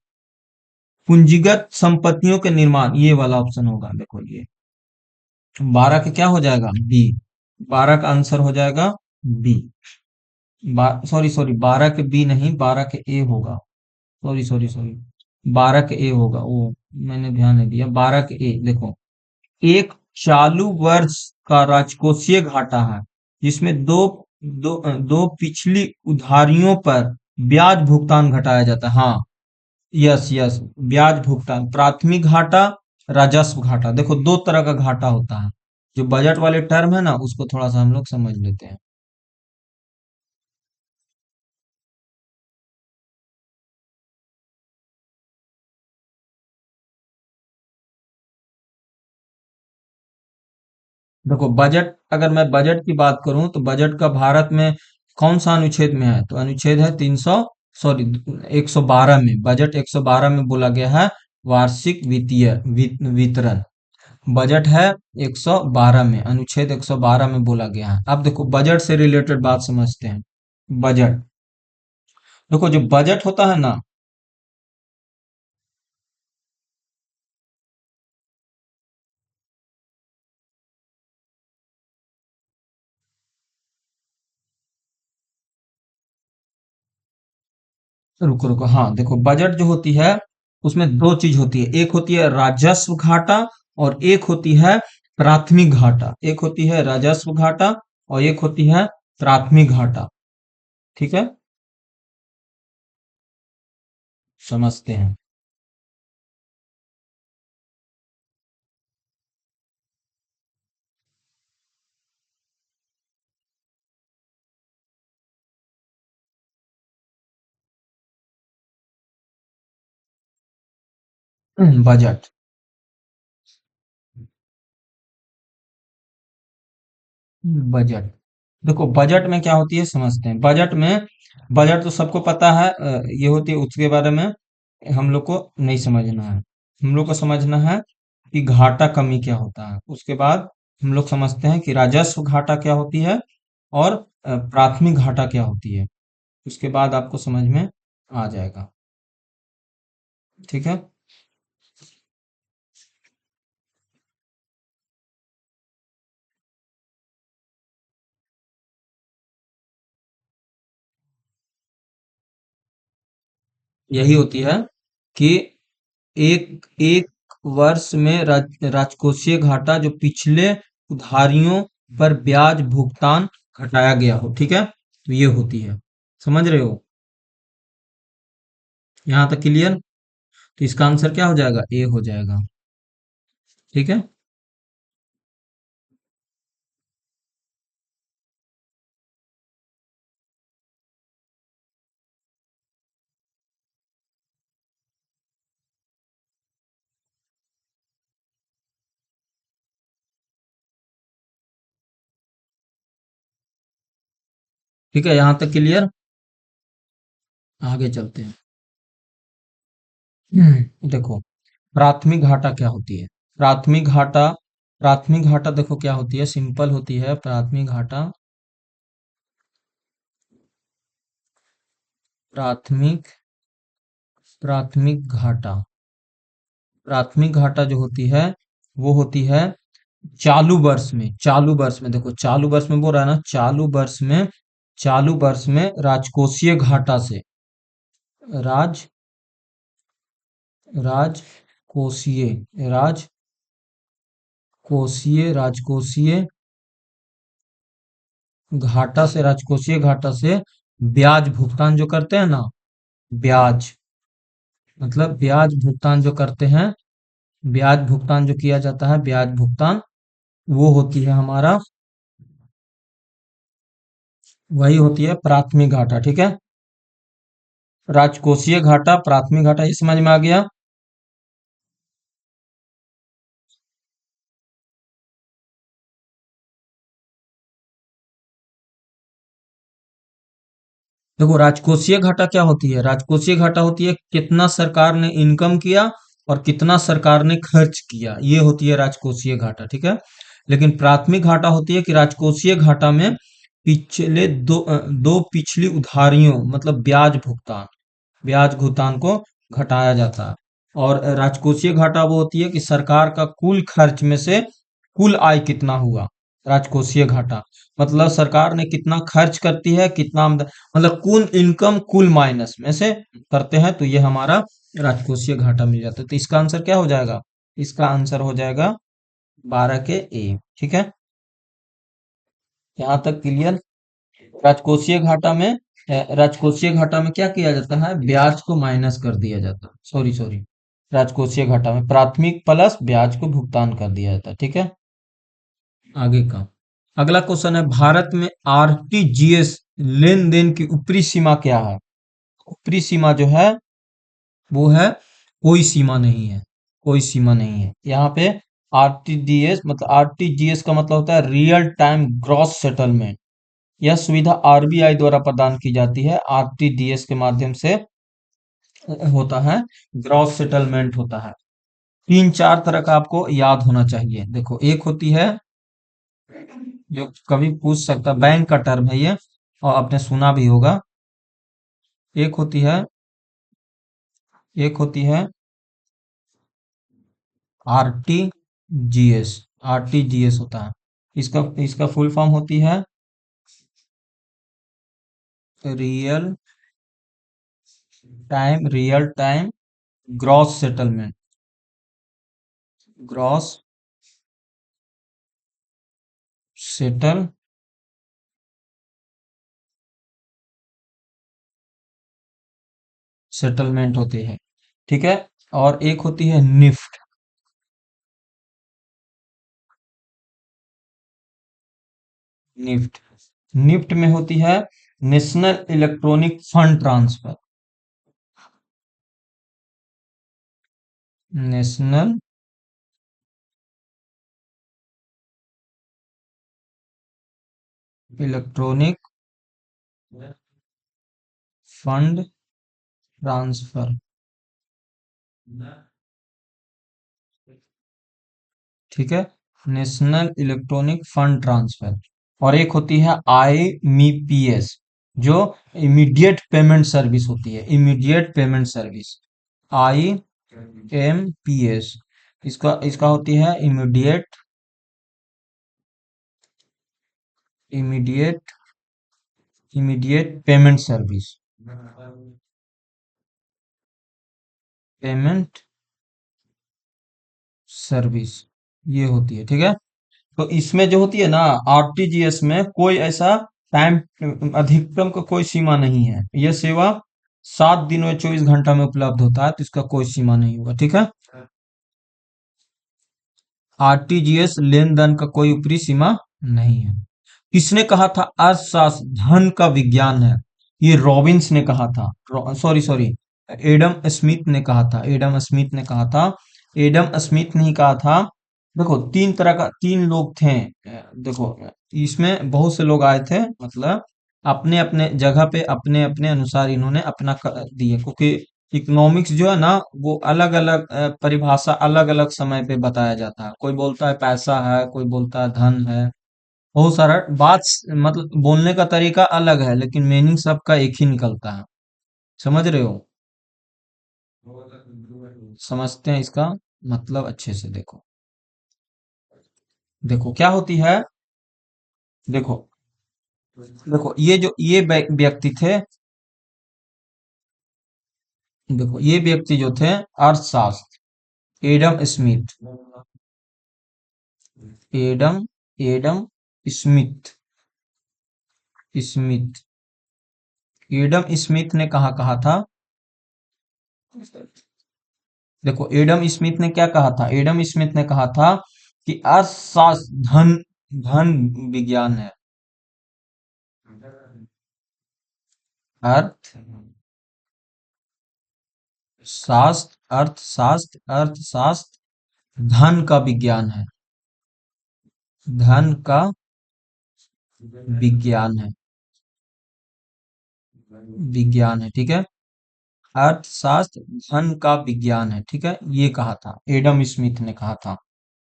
पूंजीगत संपत्तियों के निर्माण, ये वाला ऑप्शन होगा, देखो ये 12 के क्या हो जाएगा, बी। 12 का आंसर हो जाएगा बी। सॉरी सॉरी, 12 के बी नहीं, 12 के ए होगा। सॉरी सॉरी सॉरी, 12 के ए होगा, वो मैंने ध्यान नहीं दिया। 12 के ए देखो, एक चालू वर्ष का राजकोषीय घाटा है जिसमें दो पिछली उधारियों पर ब्याज भुगतान घटाया जाता है। हाँ, यस यस, ब्याज भुगतान, प्राथमिक घाटा, राजस्व घाटा। देखो दो तरह का घाटा होता है। जो बजट वाले टर्म है ना, उसको थोड़ा सा हम लोग समझ लेते हैं। देखो बजट, अगर मैं बजट की बात करूं तो बजट का भारत में कौन सा अनुच्छेद में है, तो अनुच्छेद है 300, सॉरी 112 में। बजट 112 में बोला गया है वार्षिक वित्तीय वितरण। बजट है 112 में, अनुच्छेद 112 में बोला गया है। अब देखो बजट से रिलेटेड बात समझते हैं। बजट, देखो जो बजट होता है ना, रुको रुको, हाँ देखो बजट जो होती है उसमें दो चीज होती है। एक होती है राजस्व घाटा और एक होती है प्राथमिक घाटा। एक होती है राजस्व घाटा और एक होती है प्राथमिक घाटा। ठीक है, समझते हैं। बजट, बजट, देखो बजट में क्या होती है समझते हैं। बजट में, बजट तो सबको पता है, ये होती है, उसके बारे में हम लोग को नहीं समझना है। हम लोग को समझना है कि घाटा कमी क्या होता है। उसके बाद हम लोग समझते हैं कि राजस्व घाटा क्या होती है और प्राथमिक घाटा क्या होती है। उसके बाद आपको समझ में आ जाएगा। ठीक है, यही होती है कि एक एक वर्ष में राजकोषीय घाटा जो पिछले उधारियों पर ब्याज भुगतान घटाया गया हो। ठीक है, तो ये होती है, समझ रहे हो? यहाँ तक क्लियर? तो इसका आंसर क्या हो जाएगा, ए हो जाएगा। ठीक है, ठीक है, यहाँ तक क्लियर। आगे चलते हैं। देखो प्राथमिक घाटा क्या होती है। प्राथमिक घाटा, प्राथमिक घाटा देखो क्या होती है, सिंपल होती है प्राथमिक घाटा। प्राथमिक, प्राथमिक घाटा, प्राथमिक घाटा जो होती है वो होती है चालू वर्ष में। चालू वर्ष में, देखो चालू वर्ष में बोल रहा है ना, चालू वर्ष में, चालू वर्ष में राजकोषीय घाटा से, राज राजकोषीय, राजकोषीय घाटा से, राजकोषीय घाटा से ब्याज भुगतान जो करते हैं ना, ब्याज, मतलब ब्याज भुगतान जो करते हैं, ब्याज भुगतान जो किया जाता है, ब्याज भुगतान, वो होती है हमारा, वही होती है प्राथमिक घाटा। ठीक है, राजकोषीय घाटा, प्राथमिक घाटा, ये समझ में आ गया। देखो राजकोषीय घाटा क्या होती है, राजकोषीय घाटा होती है कितना सरकार ने इनकम किया और कितना सरकार ने खर्च किया, ये होती है राजकोषीय घाटा। ठीक है, लेकिन प्राथमिक घाटा होती है कि राजकोषीय घाटा में पिछले दो पिछली उधारियों, मतलब ब्याज भुगतान, ब्याज भुगतान को घटाया जाता है। और राजकोषीय घाटा वो होती है कि सरकार का कुल खर्च में से कुल आय कितना हुआ। राजकोषीय घाटा मतलब सरकार ने कितना खर्च करती है, कितना मतलब कुल इनकम कुल माइनस में से करते हैं, तो ये हमारा राजकोषीय घाटा मिल जाता है। तो इसका आंसर क्या हो जाएगा? इसका आंसर हो जाएगा 12 के ए। ठीक है, यहाँ तक क्लियर। राजकोषीय घाटा में राजकोषीय घाटा में क्या किया जाता है? ब्याज को माइनस कर दिया जाता है। सॉरी सॉरी, राजकोषीय घाटा में प्राथमिक प्लस ब्याज को भुगतान कर दिया जाता है। ठीक है, आगे का अगला क्वेश्चन है, भारत में आरटीजीएस लेन देन की ऊपरी सीमा क्या है? ऊपरी सीमा जो है वो है कोई सीमा नहीं है, कोई सीमा नहीं है यहाँ पे। आरटीजीएस मतलब आरटीजीएस का मतलब होता है रियल टाइम ग्रॉस सेटलमेंट। यह सुविधा आरबीआई द्वारा प्रदान की जाती है। आरटीजीएस के माध्यम से होता है ग्रॉस सेटलमेंट होता है। तीन चार तरह का आपको याद होना चाहिए। देखो, एक होती है जो कभी पूछ सकता, बैंक का टर्म है ये और आपने सुना भी होगा। एक होती है एक होती है आरटीजीएस। आरटीजीएस होता है, इसका इसका फुल फॉर्म होती है real time gross settlement. Gross settle settlement होते हैं। ठीक है, और एक होती है निफ्ट। निफ्ट निफ्ट में होती है national electronic fund transfer. National electronic fund transfer. ठीक है, नेशनल इलेक्ट्रॉनिक फंड ट्रांसफर। और एक होती है आईएमपीएस, जो इमीडिएट पेमेंट सर्विस होती है। Immediate payment service, IMPS. इसका इसका होती है immediate immediate payment service. Payment service ये होती है। ठीक है, तो इसमें जो होती है ना, आरटीजीएस में कोई ऐसा टाइम अधिकतम का कोई सीमा नहीं है। यह सेवा 7 दिन में 24 घंटा में उपलब्ध होता है, तो इसका कोई सीमा नहीं होगा। ठीक है, आरटीजीएस लेन देन का कोई ऊपरी सीमा नहीं है। किसने कहा था अर्थशास्त्र धन का विज्ञान है? ये रॉबिन्स ने कहा था। सॉरी सॉरी, एडम स्मिथ ने कहा था। एडम स्मिथ ने कहा था। एडम स्मिथ ने ही कहा था। देखो, तीन लोग थे। देखो, इसमें बहुत से लोग आए थे, मतलब अपने अपने जगह पे अपने अपने अनुसार इन्होंने अपना दिए, क्योंकि इकोनॉमिक्स जो है ना, वो अलग अलग परिभाषा अलग अलग समय पे बताया जाता है। कोई बोलता है पैसा है, कोई बोलता है धन है। बहुत सारा बात मतलब बोलने का तरीका अलग है, लेकिन मीनिंग सबका एक ही निकलता है। समझ रहे हो? समझते हैं इसका मतलब अच्छे से। देखो, देखो क्या होती है। देखो, देखो ये व्यक्ति थे। देखो, ये व्यक्ति जो थे अर्थशास्त्र, Adam Smith. Adam Adam Smith Smith Adam Smith ने कहा था। देखो, एडम स्मिथ ने क्या कहा था? एडम स्मिथ ने कहा था कि अर्थशास्त्र धन धन विज्ञान है। अर्थ अर्थशास्त्र धन का विज्ञान है। धन का विज्ञान है। विज्ञान है, ठीक है। अर्थशास्त्र धन का विज्ञान है, ठीक है, ये कहा था, एडम स्मिथ ने कहा था।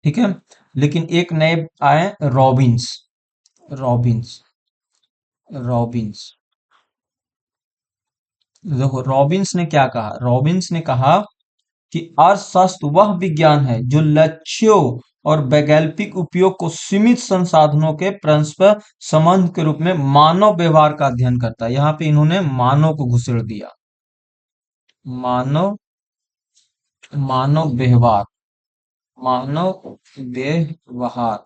ठीक है, लेकिन एक नए आए, रॉबिन्स। रॉबिन्स रॉबिन्स देखो, रॉबिन्स ने क्या कहा? रॉबिन्स ने कहा कि अर्थशास्त्र वह विज्ञान है जो लक्ष्यों और वैकल्पिक उपयोग को सीमित संसाधनों के परस्पर संबंध के रूप में मानव व्यवहार का अध्ययन करता है। यहाँ पे इन्होंने मानव को घुसेड़ दिया। मानव मानव व्यवहार, मानव व्यवहार,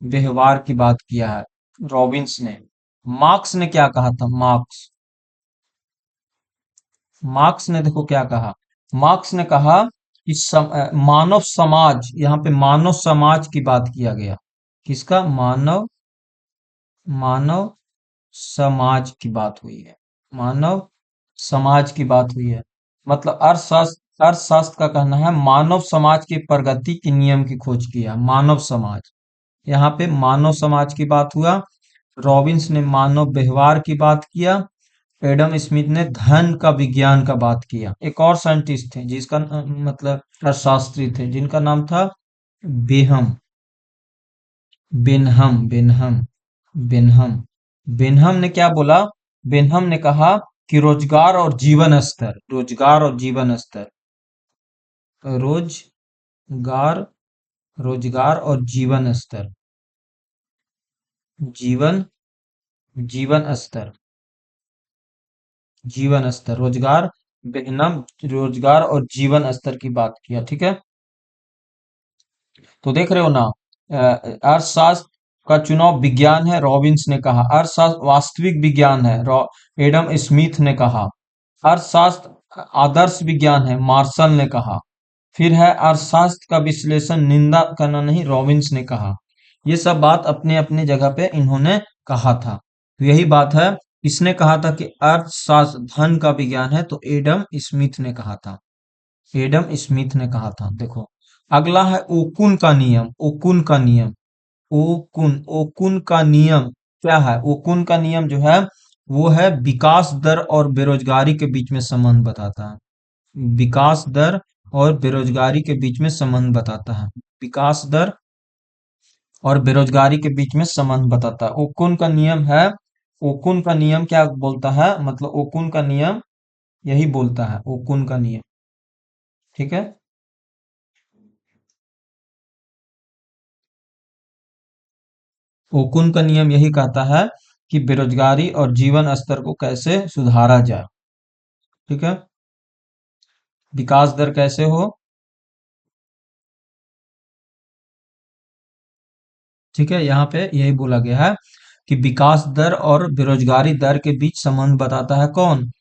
व्यवहार की बात किया है रॉबिन्स ने। मार्क्स ने क्या कहा था? मार्क्स मार्क्स ने देखो क्या कहा। मार्क्स ने कहा कि मानव समाज, यहाँ पे मानव समाज की बात किया गया। किसका? मानव मानव समाज की बात हुई है। मानव समाज की बात हुई है। मतलब अर्थशास्त्र का कहना है मानव समाज की प्रगति के नियम की खोज किया। मानव समाज, यहाँ पे मानव समाज की बात हुआ। रॉबिन्स ने मानव व्यवहार की बात किया। एडम स्मिथ ने धन का विज्ञान का बात किया। एक और साइंटिस्ट थे जिसका मतलब अर्थशास्त्री थे जिनका नाम था बेहम, बेनहम, बेनहम, बेनहम। बेनहम ने क्या बोला? बेनहम ने कहा कि रोजगार और जीवन स्तर, रोजगार और जीवन स्तर, रोजगार, रोजगार और जीवन स्तर, जीवन, जीवन स्तर, जीवन स्तर, रोजगार, बेहनम रोजगार और जीवन स्तर की बात किया। ठीक है, तो देख रहे हो ना, अर्थशास्त्र का चुनाव विज्ञान है, रॉबिन्स ने कहा। अर्थशास्त्र वास्तविक विज्ञान है, एडम स्मिथ ने कहा। अर्थशास्त्र आदर्श विज्ञान है, मार्शल ने कहा। फिर है अर्थशास्त्र का विश्लेषण निंदा करना नहीं, रॉबिन्स ने कहा। ये सब बात अपने अपने जगह पे इन्होंने कहा था। तो यही बात है, किसने कहा था कि अर्थशास्त्र धन का विज्ञान है? तो एडम स्मिथ ने कहा था। एडम स्मिथ ने कहा था। देखो अगला है ओकुन का नियम। ओकुन का नियम, ओकुन, ओकुन का नियम क्या है? ओकुन का नियम जो है वो है विकास दर और बेरोजगारी के बीच में संबंध बताता है। विकास दर और बेरोजगारी के बीच में संबंध बताता है। विकास दर और बेरोजगारी के बीच में संबंध बताता है। ओकुन का नियम है। ओकुन का नियम क्या बोलता है? मतलब ओकुन का नियम यही बोलता है, ओकुन का नियम। ठीक है, ओकुन का नियम यही कहता है कि बेरोजगारी और जीवन स्तर को कैसे सुधारा जाए। ठीक है, विकास दर कैसे हो। ठीक है, यहाँ पे यही बोला गया है कि विकास दर और बेरोजगारी दर के बीच संबंध बताता है कौन?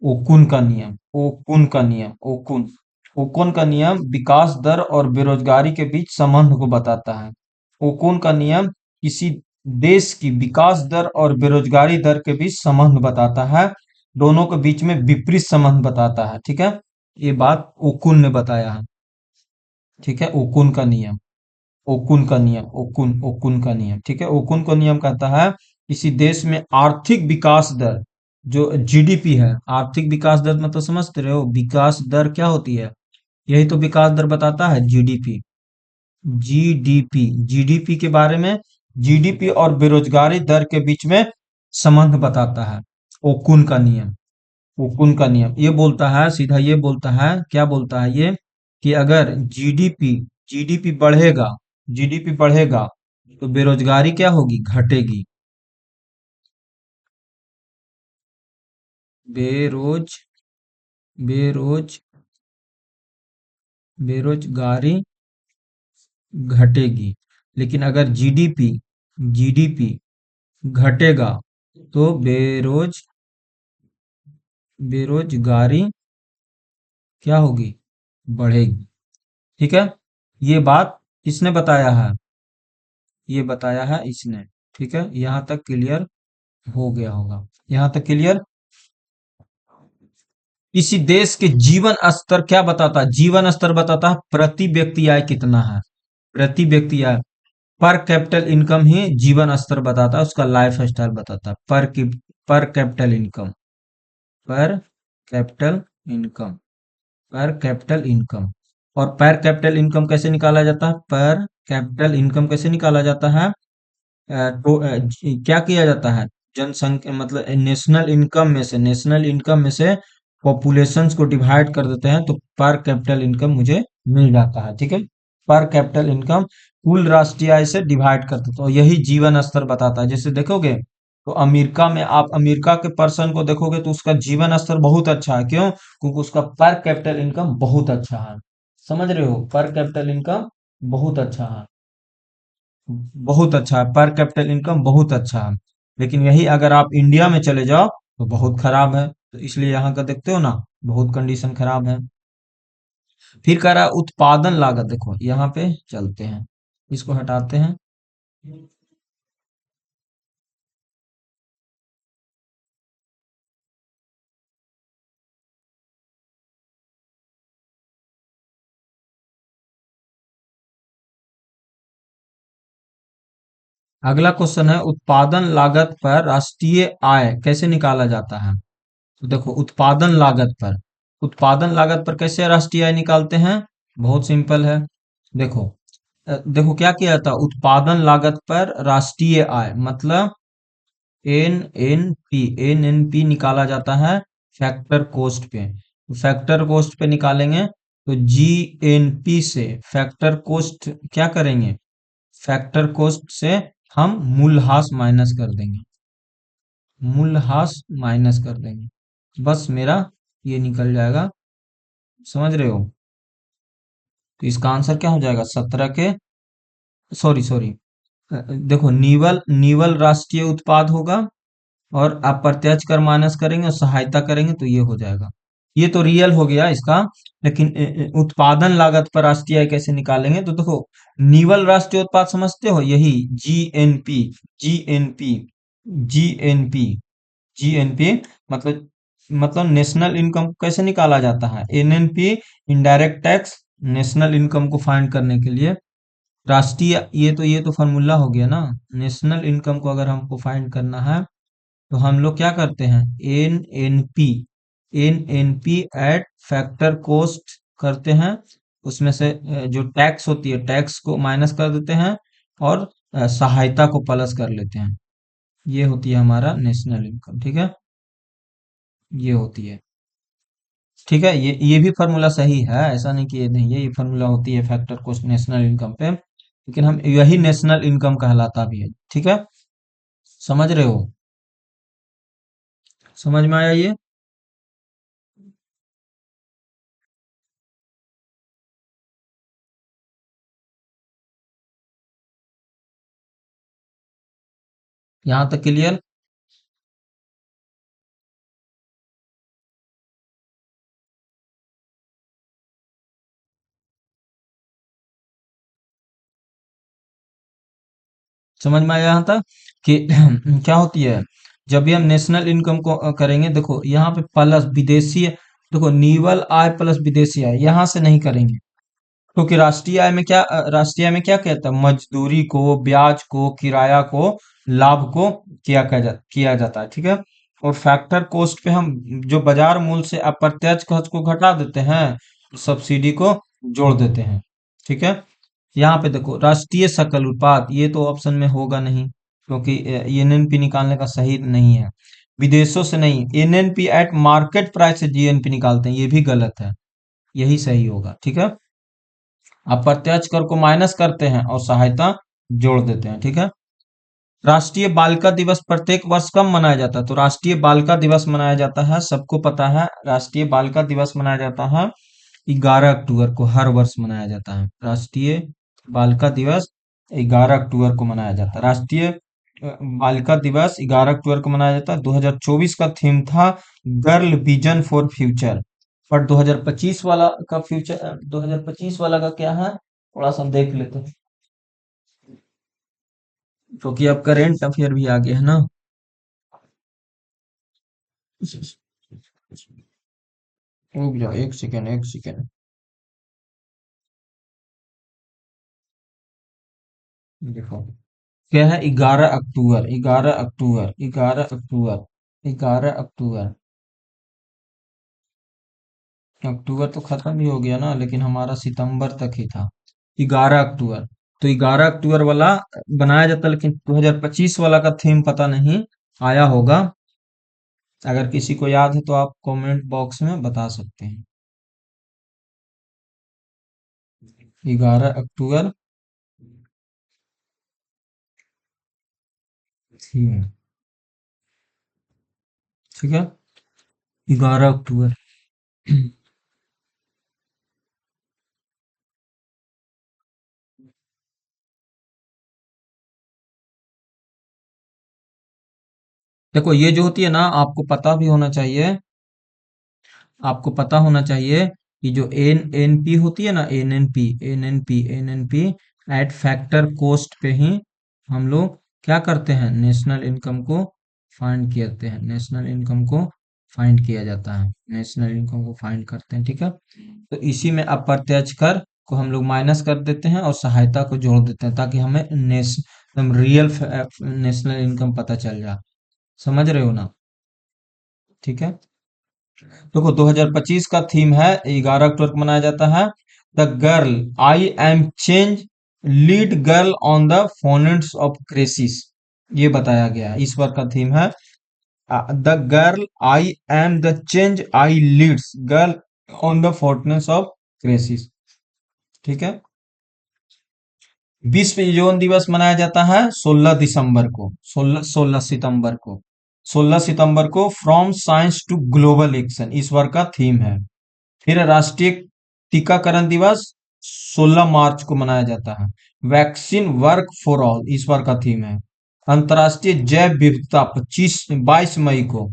ओकुन का नियम। ओकुन का नियम, ओकुन, ओकुन का नियम विकास दर और बेरोजगारी के बीच संबंध को बताता है। ओकुन का नियम किसी देश की विकास दर और बेरोजगारी दर के बीच संबंध बताता है, दोनों के बीच में विपरीत संबंध बताता है। ठीक है, ये बात ओकुन ने बताया है। ठीक है, ओकुन का नियम, ओकुन का नियम, ओकुन, ओकुन का नियम। ठीक है, ओकुन का नियम कहता है किसी देश में आर्थिक विकास दर, जो जीडीपी है, आर्थिक विकास दर मतलब समझते रहे हो, विकास दर क्या होती है? यही तो विकास दर बताता है, जीडीपी। जीडीपी, जीडीपी के बारे में, जीडीपी और बेरोजगारी दर के बीच में संबंध बताता है ओकुन का नियम। ओकुन का नियम ये बोलता है, सीधा ये बोलता है, क्या बोलता है ये, कि अगर जीडीपी, जीडीपी बढ़ेगा, जीडीपी बढ़ेगा तो बेरोजगारी क्या होगी? घटेगी। बेरोज बेरोज बेरोजगारी घटेगी। लेकिन अगर जीडीपी, जीडीपी घटेगा तो बेरोजगारी क्या होगी? बढ़ेगी। ठीक है, ये बात किसने बताया है? ये बताया है इसने। ठीक है, यहां तक क्लियर हो गया होगा। यहां तक क्लियर। किसी देश के जीवन स्तर क्या बताता है? जीवन स्तर बताता है प्रति व्यक्ति आय कितना है। प्रति व्यक्ति आय, पर कैपिटल इनकम ही जीवन स्तर बताता है, उसका लाइफ स्टाइल बताता है। पर कैपिटल इनकम, पर कैपिटल इनकम, पर कैपिटल इनकम। और पर कैपिटल इनकम कैसे निकाला जाता है? पर कैपिटल इनकम कैसे निकाला जाता है? क्या किया जाता है? जनसंख्या मतलब नेशनल इनकम में से, नेशनल इनकम में से पॉपुलेशंस को डिवाइड कर देते हैं तो पर कैपिटल इनकम मुझे मिल जाता है। ठीक है, पर कैपिटल इनकम कुल राष्ट्रीय आय से डिवाइड कर देते हो, यही जीवन स्तर बताता है। जैसे देखोगे तो अमेरिका में, आप अमेरिका के पर्सन को देखोगे तो उसका जीवन स्तर बहुत अच्छा है। क्यों? क्योंकि उसका पर कैपिटल इनकम बहुत अच्छा है। समझ रहे हो, पर कैपिटल इनकम बहुत अच्छा है, बहुत अच्छा है, पर कैपिटल इनकम बहुत अच्छा है। लेकिन यही अगर आप इंडिया में चले जाओ तो बहुत खराब है। तो इसलिए यहाँ का देखते हो ना, बहुत कंडीशन खराब है। फिर कह रहा है उत्पादन लागत, देखो यहाँ पे चलते हैं, इसको हटाते हैं। अगला क्वेश्चन है उत्पादन लागत पर राष्ट्रीय आय कैसे निकाला जाता है। तो देखो उत्पादन लागत पर कैसे राष्ट्रीय आय निकालते हैं। बहुत सिंपल है। देखो, देखो क्या किया जाता है, उत्पादन लागत पर राष्ट्रीय आय मतलब एन एन पी निकाला जाता है फैक्टर कोस्ट पे। फैक्टर कोस्ट पे निकालेंगे तो जीएनपी से फैक्टर कोस्ट क्या करेंगे, फैक्टर कोस्ट से हम मूल्यह्रास माइनस कर देंगे, मूल्यह्रास माइनस कर देंगे, बस मेरा ये निकल जाएगा। समझ रहे हो, तो इसका आंसर क्या हो जाएगा, 17 के, सॉरी सॉरी, देखो निवल निवल राष्ट्रीय उत्पाद होगा, और अप्रत्यक्ष कर माइनस करेंगे और सहायता करेंगे तो ये हो जाएगा। ये तो रियल हो गया इसका। लेकिन उत्पादन लागत पर राष्ट्रीय आय कैसे निकालेंगे, तो देखो निवल राष्ट्रीय उत्पाद समझते हो, यही जीएनपी, जीएनपी, जीएनपी, जीएनपी मतलब नेशनल इनकम कैसे निकाला जाता है, NNP indirect tax, national income को फाइंड करने के लिए राष्ट्रीय, ये तो फॉर्मूला हो गया ना। नेशनल इनकम को अगर हमको फाइंड करना है तो हम लोग क्या करते हैं, N N P at factor cost करते हैं, उसमें से जो टैक्स होती है टैक्स को माइनस कर देते हैं, और सहायता को प्लस कर लेते हैं। ये होती है हमारा नेशनल इनकम। ठीक है, ये होती है। ठीक है, ये भी फार्मूला सही है, ऐसा नहीं कि ये नहीं है, ये फार्मूला होती है फैक्टर कोस्ट नेशनल इनकम पे, लेकिन हम यही नेशनल इनकम कहलाता भी है। ठीक है, समझ रहे हो, समझ में आया ये। यहाँ तक क्लियर। समझ में आया यहाँ तक कि क्या होती है, जब भी हम नेशनल इनकम को करेंगे, देखो यहाँ पे प्लस विदेशी, देखो निवल आय प्लस विदेशी आय यहाँ से नहीं करेंगे, क्योंकि राष्ट्रीय आय में क्या, राष्ट्रीय आय में क्या कहता है, मजदूरी को, ब्याज को, किराया को, लाभ को किया जाता है। ठीक है, और फैक्टर कोस्ट पे हम जो बाजार मूल्य से अप्रत्यक्ष खर्च को घटा देते हैं, सब्सिडी को जोड़ देते हैं। ठीक है, यहाँ पे देखो राष्ट्रीय सकल उत्पाद, ये तो ऑप्शन में होगा नहीं, क्योंकि एनएनपी निकालने का सही नहीं है। विदेशों से नहीं, एनएनपी एट मार्केट प्राइस से जीएनपी निकालते हैं, ये भी गलत है, यही सही होगा। ठीक है, अप्रत्यक्ष कर को माइनस करते हैं और सहायता जोड़ देते हैं। ठीक है, राष्ट्रीय बालिका दिवस प्रत्येक वर्ष कब मनाया जाता है, तो राष्ट्रीय बालिका दिवस मनाया जाता है, सबको पता है, राष्ट्रीय बालिका दिवस मनाया जाता है 11 अक्टूबर को, हर वर्ष मनाया जाता है। राष्ट्रीय बालिका दिवस 11 अक्टूबर को मनाया जाता है। राष्ट्रीय बालिका दिवस 11 अक्टूबर को मनाया जाता है। 2024 का थीम था गर्ल विजन फॉर फ्यूचर, पर 2025 वाला का फ्यूचर, 2025 वाला का क्या है, थोड़ा सा देख लेते हैं, क्योंकि अब करेंट अफेयर भी आ गया है ना। रुक जाओ, एक सेकेंड, एक सेकेंड। देखो क्या है, 11 अक्टूबर, 11 अक्टूबर, 11 अक्टूबर, 11 अक्टूबर, अक्टूबर तो खत्म ही हो गया ना, लेकिन हमारा सितंबर तक ही था। 11 अक्टूबर, तो 11 अक्टूबर वाला बनाया जाता, लेकिन 2025 वाला का थीम पता नहीं आया होगा। अगर किसी को याद है तो आप कमेंट बॉक्स में बता सकते हैं। 11 अक्टूबर थीम, ठीक है, 11 अक्टूबर। देखो ये जो होती है ना, आपको पता भी होना चाहिए, आपको पता होना चाहिए कि जो एन पी होती है ना, N N P at factor cost पे ही हम लोग क्या करते हैं, नेशनल इनकम को फाइंड करते हैं, नेशनल इनकम को फाइंड किया जाता है, नेशनल इनकम को फाइंड करते हैं, ठीक है। तो इसी में अप्रत्यक्ष कर को हम लोग माइनस कर देते हैं और सहायता को जोड़ देते हैं, ताकि हमें रियल नेशनल इनकम पता चल जाए। समझ रहे हो ना? ठीक है। देखो 2025 का थीम है, 11 अक्टूबर को मनाया जाता है, the girl I am change, lead girl on the frontlines of crisis. ये बताया गया है, इस बार का थीम है the girl I am the change I leads girl on the frontlines of crisis, ठीक है। विश्व यौन दिवस मनाया जाता है 16 दिसंबर को, 16 सितंबर को, 16 सितंबर को, from science to global action इस बार का थीम है। फिर राष्ट्रीय टीकाकरण दिवस 16 मार्च को मनाया जाता है। वैक्सीन वर्क फॉर ऑल इस बार का थीम है। अंतर्राष्ट्रीय जैव विविधता 22 मई को,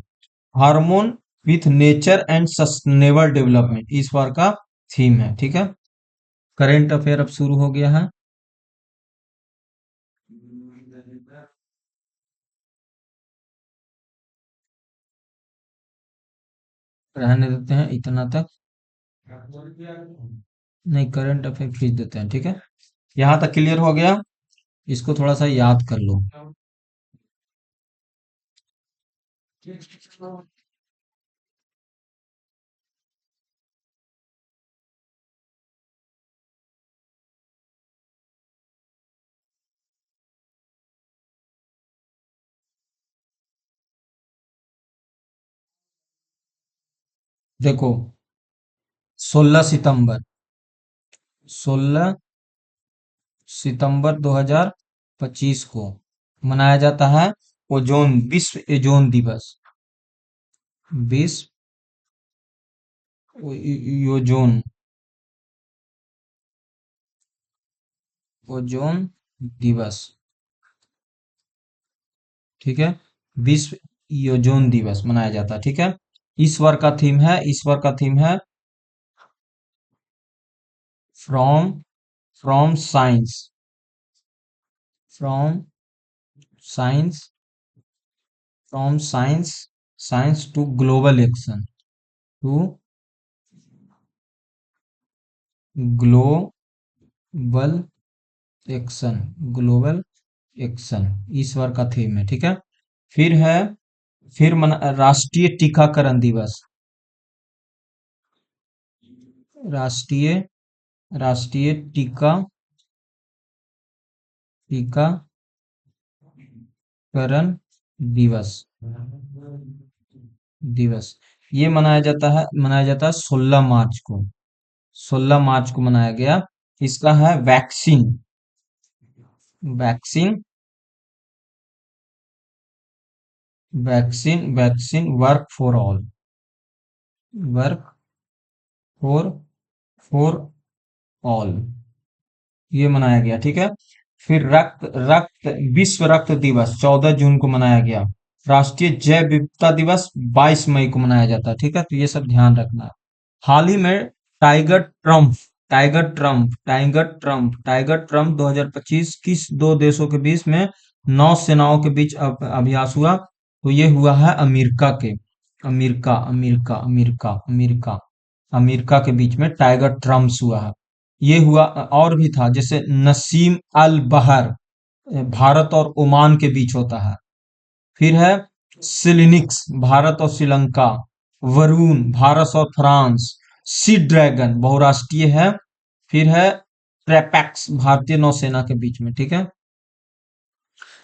hormone with nature and sustainable development इस बार का थीम है, ठीक है। करेंट अफेयर अब शुरू हो गया है। रहने देते हैं इतना तक, नहीं करंट अफेयर खींच देते हैं, ठीक है। यहाँ तक क्लियर हो गया, इसको थोड़ा सा याद कर लो। देखो 16 सितंबर, 16 सितंबर 2025 को मनाया जाता है ओजोन, विश्व ओजोन दिवस, विश्व ओजोन, ओजोन दिवस, ठीक है। विश्व ओजोन दिवस मनाया जाता है, ठीक है। इस बार का थीम है, इस बार का थीम है from from science, from science, from science, science to global action, to global action, global action इस बार का थीम है, ठीक है। फिर है, राष्ट्रीय टीकाकरण दिवस, राष्ट्रीय राष्ट्रीय टीकाकरण दिवस, दिवस ये मनाया जाता है 16 मार्च को, 16 मार्च को मनाया गया। इसका है vaccine, vaccine, vaccine work for all, work for for all ये मनाया गया, ठीक है। फिर रक्त रक्त विश्व रक्त दिवस 14 जून को मनाया गया। राष्ट्रीय जैव विविधता दिवस 22 मई को मनाया जाता है, ठीक है। तो ये सब ध्यान रखना है। हाल ही में टाइगर ट्रम्प 2025 किस दो देशों के बीच में नौसेनाओं के बीच अभ्यास हुआ? तो ये हुआ है अमेरिका के, अमेरिका के बीच में टाइगर ट्रम्प्स हुआ है। ये हुआ, और भी था, जैसे नसीम अल बहर भारत और ओमान के बीच होता है। फिर है सिलिनिक्स भारत और श्रीलंका, वरुण भारत और फ्रांस, सी ड्रैगन बहुराष्ट्रीय है। फिर है ट्रैपेक्स भारतीय नौसेना के बीच में, ठीक है।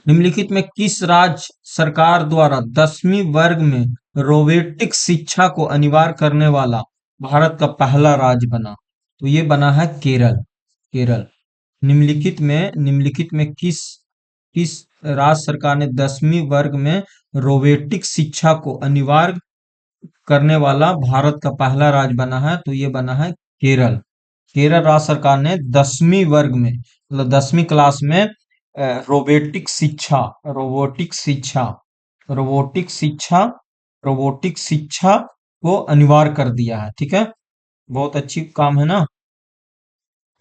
निम्नलिखित में किस राज्य सरकार द्वारा 10वीं वर्ग में रोबोटिक शिक्षा को अनिवार्य करने वाला भारत का पहला राज्य बना? तो ये बना है केरल। केरल। निम्नलिखित में किस किस राज्य सरकार ने 10वीं वर्ग में रोबोटिक शिक्षा को अनिवार्य करने वाला भारत का पहला राज्य बना है? तो ये बना है केरल। केरल राज्य सरकार ने 10वीं वर्ग में, मतलब 10वीं क्लास में रोबोटिक शिक्षा रोबोटिक शिक्षा रोबोटिक शिक्षा रोबोटिक शिक्षा को अनिवार्य कर दिया है। ठीक है, बहुत अच्छी काम है ना।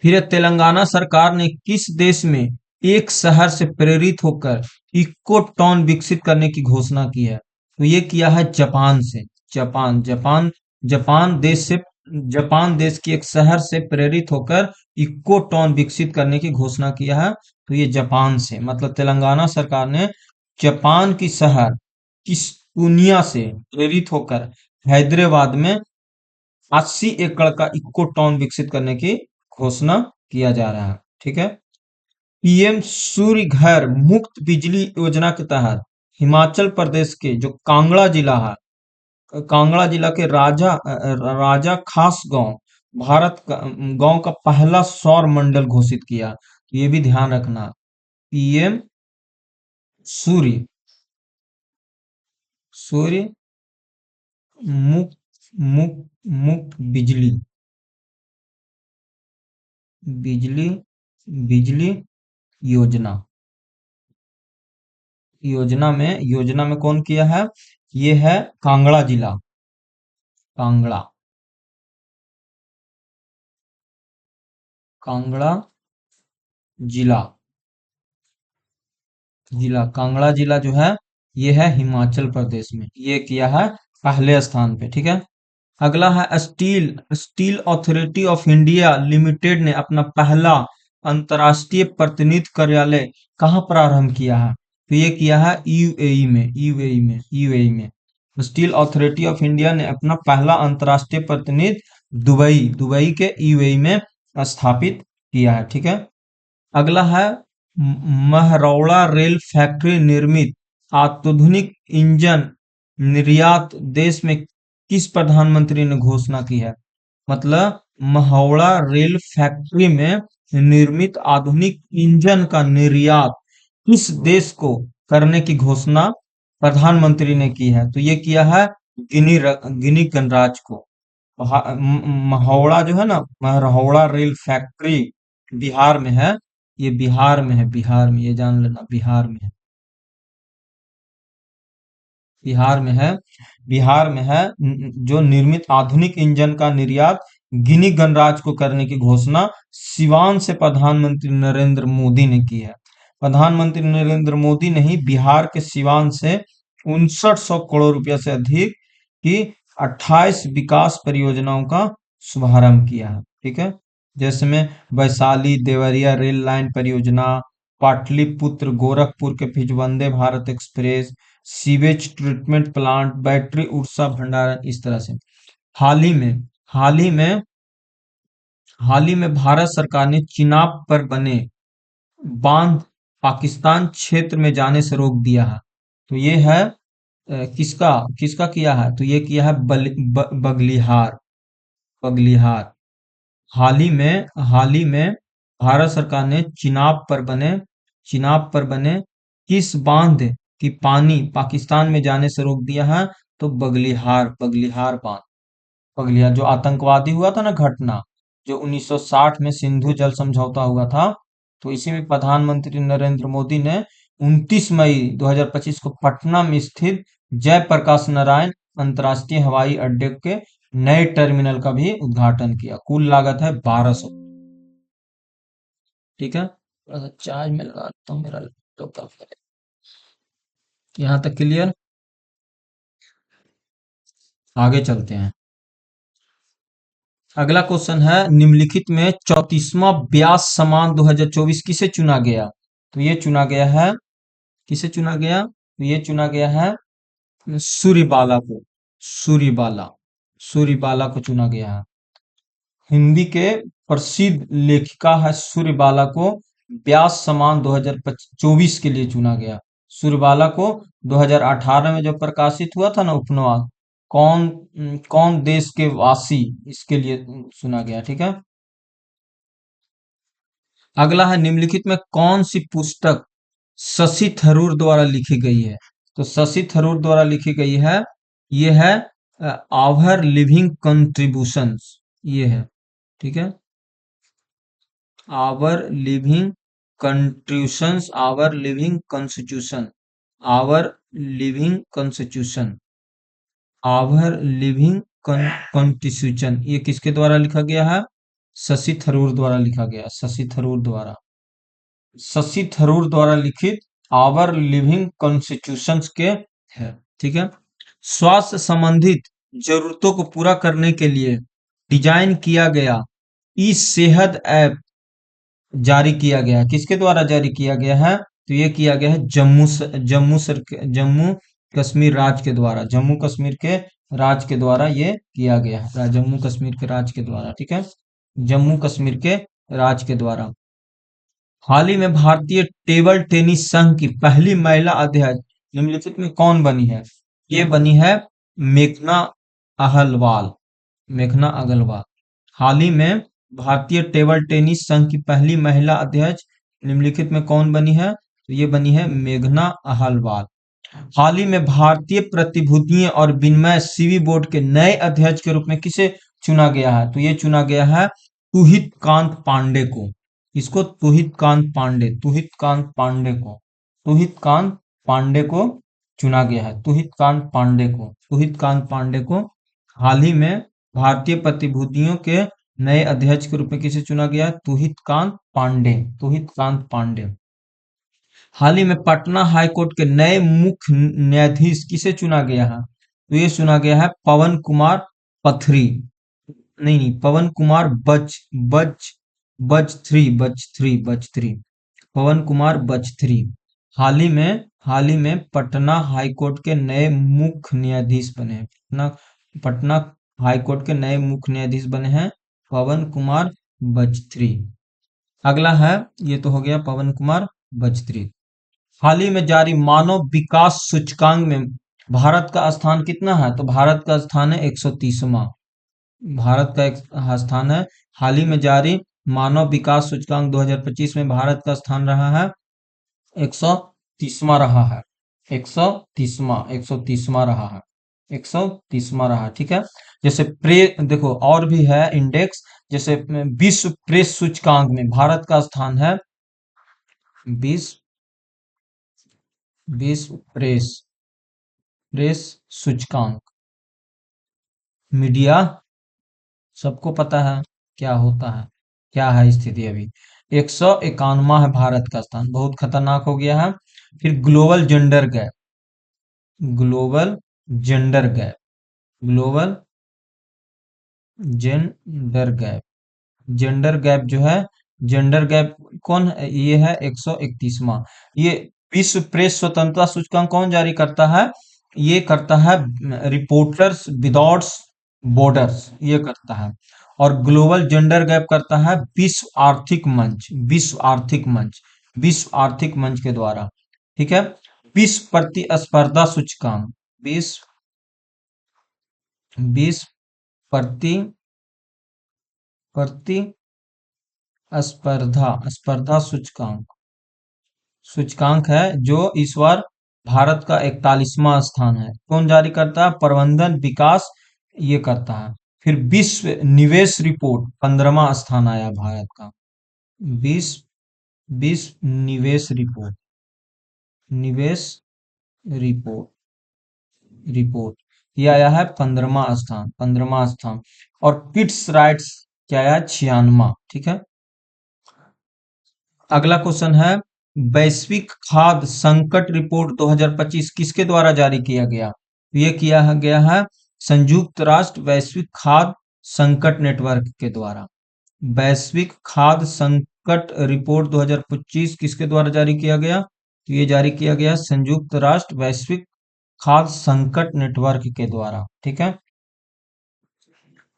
फिर तेलंगाना सरकार ने किस देश में एक शहर से प्रेरित होकर इको टाउन विकसित करने की घोषणा की है? तो ये किया है जापान से। जापान जापान जापान देश से जापान देश की एक शहर से प्रेरित होकर इको टाउन विकसित करने की घोषणा किया है। तो ये जापान से, मतलब तेलंगाना सरकार ने जापान की शहर किस्तूनिया से प्रेरित होकर हैदराबाद में 80 एकड़ का इको टाउन विकसित करने की घोषणा किया जा रहा है। ठीक है। पीएम सूर्य घर मुफ्त बिजली योजना के तहत हिमाचल प्रदेश के जो कांगड़ा जिला है, कांगड़ा जिला के राजा खास गांव गांव का पहला सौर मंडल घोषित किया। तो ये भी ध्यान रखना। पीएम सूर्य सूर्य मुफ्त मुफ्त मुफ्त बिजली बिजली योजना योजना में कौन किया है? ये है कांगड़ा जिला। कांगड़ा कांगड़ा जिला कांगड़ा जिला जो है ये है हिमाचल प्रदेश में, ये किया है पहले स्थान पे। ठीक है। अगला है steel steel authority of India limited ने अपना पहला अंतर्राष्ट्रीय प्रतिनिधि कार्यालय कहाँ प्रारंभ किया है? तो ये किया है यूएई में। स्टील अथॉरिटी ऑफ इंडिया ने अपना पहला अंतर्राष्ट्रीय प्रतिनिधि दुबई के यूएई में स्थापित किया है। ठीक है। अगला है महरौड़ा रेल फैक्ट्री निर्मित आधुनिक इंजन निर्यात देश में किस प्रधानमंत्री ने घोषणा की है? मतलब महौड़ा रेल फैक्ट्री में निर्मित आधुनिक इंजन का निर्यात किस देश को करने की घोषणा प्रधानमंत्री ने की है? तो ये किया है गिनी गणराज्य को। महौड़ा जो है ना, महौड़ा रेल फैक्ट्री बिहार में है। ये बिहार में, ये जान लेना, बिहार में है। बिहार में है बिहार में है जो निर्मित आधुनिक इंजन का निर्यात गिनी गणराज्य को करने की घोषणा सिवान से प्रधानमंत्री नरेंद्र मोदी ने की है। प्रधानमंत्री नरेंद्र मोदी ने ही बिहार के सिवान से 5900 करोड़ रुपया से अधिक की 28 विकास परियोजनाओं का शुभारंभ किया है। ठीक है। जैसे में वैशाली देवरिया रेल लाइन परियोजना, पाटलिपुत्र गोरखपुर के बीच Vande Bharat express, sewage treatment plant, battery ऊर्जा भंडारण, इस तरह से। हाल ही में हाल ही में हाल ही में भारत सरकार ने चिनाब पर बने बांध पाकिस्तान क्षेत्र में जाने से रोक दिया है। तो ये है किसका किसका किया है? तो ये किया है बगलिहार बगलिहार। हाल ही में भारत सरकार ने चिनाब पर बने किस बांध की पानी पाकिस्तान में जाने से रोक दिया है? तो बगलिहार बांध। बगलिहार जो आतंकवादी हुआ था ना घटना, जो 1960 में सिंधु जल समझौता हुआ था, तो इसी में प्रधानमंत्री नरेंद्र मोदी ने 29 मई 2025 को पटना में स्थित जयप्रकाश नारायण अंतर्राष्ट्रीय हवाई अड्डे के नए टर्मिनल का भी उद्घाटन किया। कुल लागत है 1200। ठीक है। थोड़ा सा चार्ज में लगाता हूँ, मेरा लैपटॉप काम करे। यहाँ तक क्लियर। आगे चलते हैं। अगला क्वेश्चन है, निम्नलिखित में 34वां ब्यास सम्मान 2024 किसे चुना गया? तो ये चुना गया है, किसे चुना गया? तो ये चुना गया है सूर्यबाला को। सूर्यबाला सूर्यबाला को चुना गया है। हिंदी के प्रसिद्ध लेखिका है सूर्यबाला को व्यास सम्मान 2024 के लिए चुना गया। सुरबाला को 2018 में जो प्रकाशित हुआ था ना उपन्यास, कौन देश के वासी, इसके लिए सुना गया। ठीक है। अगला है, निम्नलिखित में कौन सी पुस्तक शशि थरूर द्वारा लिखी गई है। तो शशि थरूर द्वारा लिखी गई है, ये है आवर लिविंग कंट्रीब्यूशंस, ये है। ठीक है। Our living contributions, our living constitution, our living constitution, our living constitution, ये किसके द्वारा लिखा गया है? शशि थरूर द्वारा लिखा गया, शशि थरूर द्वारा, शशि थरूर द्वारा लिखित आवर लिविंग कॉन्स्टिट्यूशंस के है। ठीक है। स्वास्थ्य संबंधित जरूरतों को पूरा करने के लिए डिजाइन किया गया ई सेहत ऐप जारी किया गया है। किसके द्वारा जारी किया गया है? तो ये किया गया है जम्मू कश्मीर राज्य के द्वारा, जम्मू कश्मीर के राज्य के द्वारा ये किया गया है, जम्मू कश्मीर के राज्य के द्वारा। ठीक है। जम्मू कश्मीर के राज्य के द्वारा। हाल ही में भारतीय टेबल टेनिस संघ की पहली महिला अध्यक्ष निम्नलिखित में कौन बनी है? ये बनी है मेघना अहलवाल, मेघना अग्रवाल। हाल ही में भारतीय टेबल टेनिस संघ की पहली महिला अध्यक्ष निम्नलिखित में कौन बनी है? तो ये बनी है मेघना अहलवाल। हाल ही में भारतीय प्रतिभूतियों और विनिमय सीबी बोर्ड के नए अध्यक्ष के रूप में किसे चुना गया है? तो ये चुना गया है तुहित कांत पांडे को। इसको तुहित कांत पांडे, तुहित कांत पांडे को, तुहित कांत पांडे को चुना गया है, तुहित कांत पांडे को, तुहित कांत पांडे को हाल ही में भारतीय प्रतिभूतियों के नए अध्यक्ष के रूप में किसे चुना गया है? तुहित कांत पांडे, तुहित कांत पांडे। हाल ही में पटना हाई कोर्ट के नए मुख्य न्यायाधीश किसे चुना गया है? तो ये चुना गया है पवन कुमार पथरी, नहीं, पवन कुमार बच थ्री, पवन कुमार बच थ्री। हाल ही में पटना हाई कोर्ट के नए मुख्य न्यायाधीश बने हैं, पटना हाई कोर्ट के नए मुख्य न्यायाधीश बने हैं पवन कुमार बच थ्री। अगला है, ये तो हो गया पवन कुमार बच थ्री। हाल ही में जारी मानव विकास सूचकांक में भारत का स्थान कितना है? तो भारत का स्थान है 130वां, भारत का एक स्थान है। हाल ही में जारी मानव विकास सूचकांक 2025 में भारत का स्थान रहा है 130वां रहा है, 130वां रहा है, 130वां रहा। ठीक है। जैसे देखो और भी है इंडेक्स, जैसे विश्व प्रेस सूचकांक में भारत का स्थान है विश्व विश्व प्रेस सूचकांक। मीडिया, सबको पता है क्या होता है, क्या है स्थिति अभी। 151वां है भारत का स्थान, बहुत खतरनाक हो गया है। फिर global gender gap, global gender gap, global gender gap, gender gap जो है, जेंडर गैप कौन है? ये है 131वां। ये विश्व प्रेस स्वतंत्रता सूचकांक कौन जारी करता है? ये करता है रिपोर्टर्स विदाउट बॉर्डर्स, ये करता है। और ग्लोबल जेंडर गैप करता है विश्व आर्थिक मंच, विश्व आर्थिक मंच, विश्व आर्थिक मंच के द्वारा। ठीक है। विश्व प्रतिस्पर्धा सूचकांक, विश्व विश्व प्रति स्पर्धा सूचकांक, सूचकांक है जो इस बार भारत का 41वां स्थान है। कौन जारी करता है? प्रबंधन विकास, ये करता है। फिर विश्व निवेश रिपोर्ट 15वां स्थान आया भारत का, विश्व निवेश रिपोर्ट, निवेश रिपोर्ट, ये आया है 15वां स्थान, 15वां स्थान। और किड्स राइट्स क्या आया? 96वां। ठीक है। अगला क्वेश्चन है, वैश्विक खाद्य संकट रिपोर्ट 2025 किसके द्वारा जारी किया गया? ये किया गया है संयुक्त राष्ट्र वैश्विक खाद्य संकट नेटवर्क के द्वारा। वैश्विक खाद्य संकट रिपोर्ट 2025 किसके द्वारा जारी किया गया? तो ये जारी किया गया संयुक्त राष्ट्र वैश्विक खाद्य संकट नेटवर्क के द्वारा। ठीक है।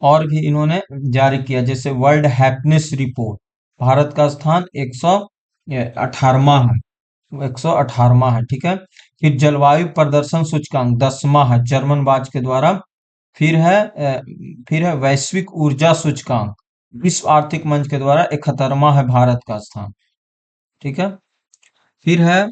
और भी इन्होंने जारी किया, जैसे वर्ल्ड हैप्पीनेस रिपोर्ट, भारत का स्थान 118वां है, 118वां है, ठीक है। फिर जलवायु प्रदर्शन सूचकांक 10वां है जर्मन बाज के द्वारा। फिर है फिर है वैश्विक ऊर्जा सूचकांक विश्व आर्थिक मंच के द्वारा 71वां है भारत का स्थान, ठीक है। फिर है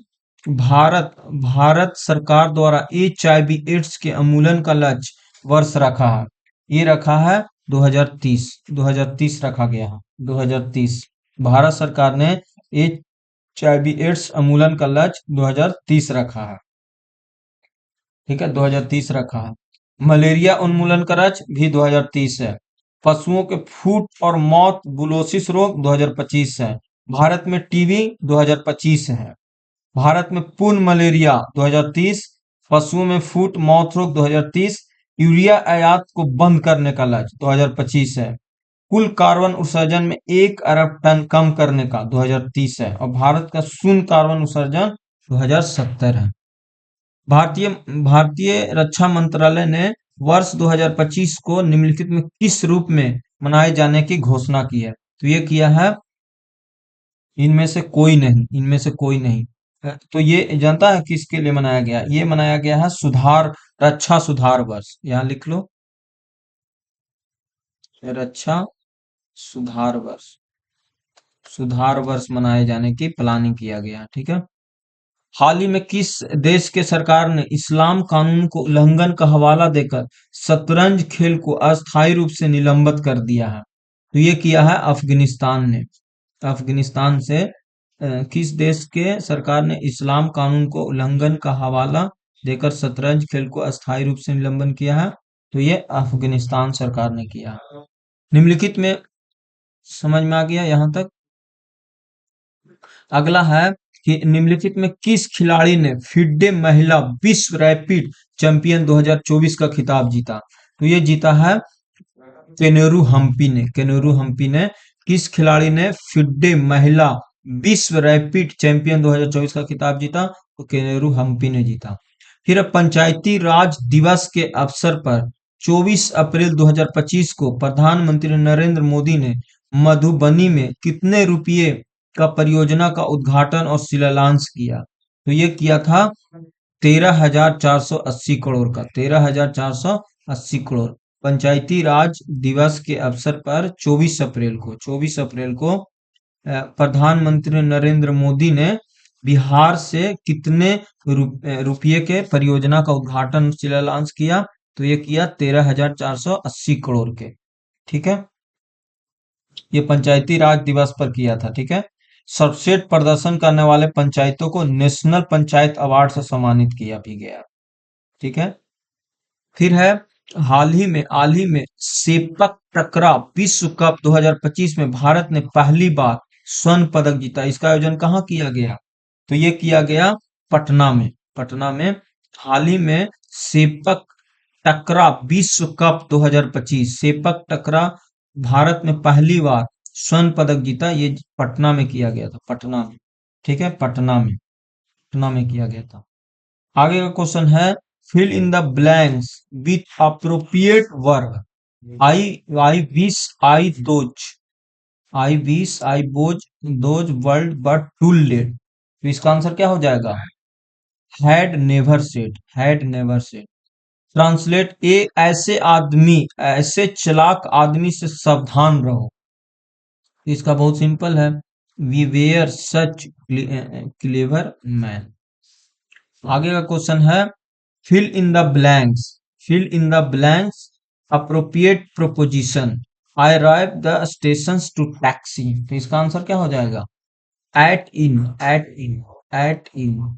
भारत भारत सरकार द्वारा HIV एड्स के उन्मूलन का लक्ष्य वर्ष रखा है, ये रखा है 2030, 2030 रखा गया है 2030। भारत सरकार ने HIV एड्स उन्मूलन का लक्ष्य 2030 रखा है, ठीक है, 2030 रखा है। मलेरिया उन्मूलन का लक्ष्य भी 2030 है। पशुओं के फूट और मौत बुलोसिस रोग 2025 है। भारत में टीबी 2025 है। भारत में पूर्ण मलेरिया 2030, पशुओं में फूट मौत रोग 2030, यूरिया आयात को बंद करने का लक्ष्य 2025 है। कुल कार्बन उत्सर्जन में 1 अरब टन कम करने का 2030 है, और भारत का शून्य कार्बन उत्सर्जन 2070 है। भारतीय भारतीय रक्षा मंत्रालय ने वर्ष 2025 को निम्नलिखित में किस रूप में मनाए जाने की घोषणा की है? तो ये किया है इनमें से कोई नहीं, इनमें से कोई नहीं। तो ये जनता है किसके लिए मनाया गया? ये मनाया गया है रक्षा सुधार वर्ष। यहाँ लिख लो, रक्षा सुधार वर्ष, सुधार वर्ष मनाए जाने की प्लानिंग किया गया है, ठीक है। हाल ही में किस देश के सरकार ने इस्लाम कानून को उल्लंघन का हवाला देकर शतरंज खेल को अस्थायी रूप से निलंबित कर दिया है? तो ये किया है अफगानिस्तान ने। अफगानिस्तान से किस देश के सरकार ने इस्लाम कानून को उल्लंघन का हवाला देकर शतरंज खेल को अस्थायी रूप से निलंबन किया है? तो ये अफगानिस्तान सरकार ने किया है। निम्नलिखित में समझ में आ गया यहाँ तक? अगला है कि निम्नलिखित में किस खिलाड़ी ने फिडे महिला विश्व रैपिड चैंपियन 2024 का खिताब जीता? तो ये जीता है केनेरू हम्पी ने। केनेरू हम्पी ने किस खिलाड़ी ने फिडे महिला विश्व रैपिड चैंपियन 2024 का खिताब जीता? तो केनेरू हम्पी ने जीता। फिर पंचायती राज दिवस के अवसर पर 24 अप्रैल 2025 को प्रधानमंत्री नरेंद्र मोदी ने मधुबनी में कितने रुपये का परियोजना का उद्घाटन और शिलान्यास किया? तो ये किया था 13,480 करोड़ का, 13,480 करोड़। पंचायती राज दिवस के अवसर पर 24 अप्रैल को प्रधानमंत्री नरेंद्र मोदी ने बिहार से कितने रुपये के परियोजना का उद्घाटन शिलान्यास किया? तो ये किया 13,480 करोड़ के, ठीक है। ये पंचायती राज दिवस पर किया था, ठीक है। सर्वश्रेष्ठ प्रदर्शन करने वाले पंचायतों को नेशनल पंचायत अवार्ड से सम्मानित किया भी गया, ठीक है। फिर है हाल ही में सेपक टकरा विश्व कप 2025 में भारत ने पहली बार स्वर्ण पदक जीता। इसका आयोजन कहाँ किया गया? तो ये किया गया पटना में। पटना में हाल ही में सेपक टकरा विश्व कप 2025, सेपक टकरा भारत में पहली बार स्वर्ण पदक जीता। ये पटना में किया गया था, पटना में, ठीक है, पटना में किया गया था। आगे का क्वेश्चन है fill in the blanks with appropriate verb. I I wish I those, I wish I bows those world but too late. तो इसका आंसर क्या हो जाएगा? Had never said, had never said. Translate a ऐसे आदमी, ऐसे चालाक आदमी से सावधान रहो। इसका बहुत सिंपल है, we were such clever man. आगे का क्वेश्चन है fill in the blanks, fill in the blanks appropriate preposition. I arrive the station to taxi. तो इसका आंसर क्या हो जाएगा? At in, at in, at in,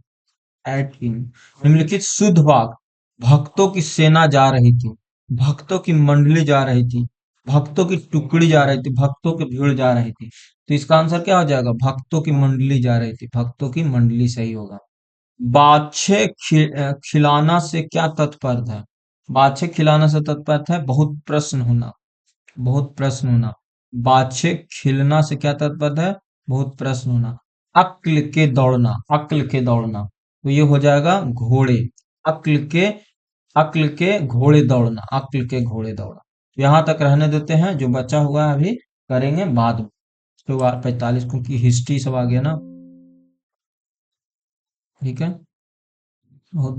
at in. निम्नलिखित शुद्ध वाक्य भक्तों की सेना जा रही थी, भक्तों की मंडली जा रही थी, भक्तों की टुकड़ी जा रही थी, भक्तों की भीड़ जा रही थी। तो इसका आंसर क्या हो जाएगा? भक्तों की मंडली जा रही थी, भक्तों की मंडली सही होगा। बाछे खिलाना से क्या तात्पर्य है? बाछे खिलाना से तात्पर्य है बहुत प्रश्न होना, बहुत प्रश्न होना। बाछे खिलना से क्या तात्पर्य है? बहुत प्रश्न होना। अक्ल के दौड़ना, अक्ल के दौड़ना, तो ये हो जाएगा घोड़े। अक्ल के अक्ल के घोड़े दौड़ना, अक्ल के घोड़े दौड़ना। तो यहाँ तक रहने देते हैं, जो बचा हुआ है अभी करेंगे बाद में। तो 45 क्योंकि हिस्ट्री सब आ गया ना। ठीक है। बहुत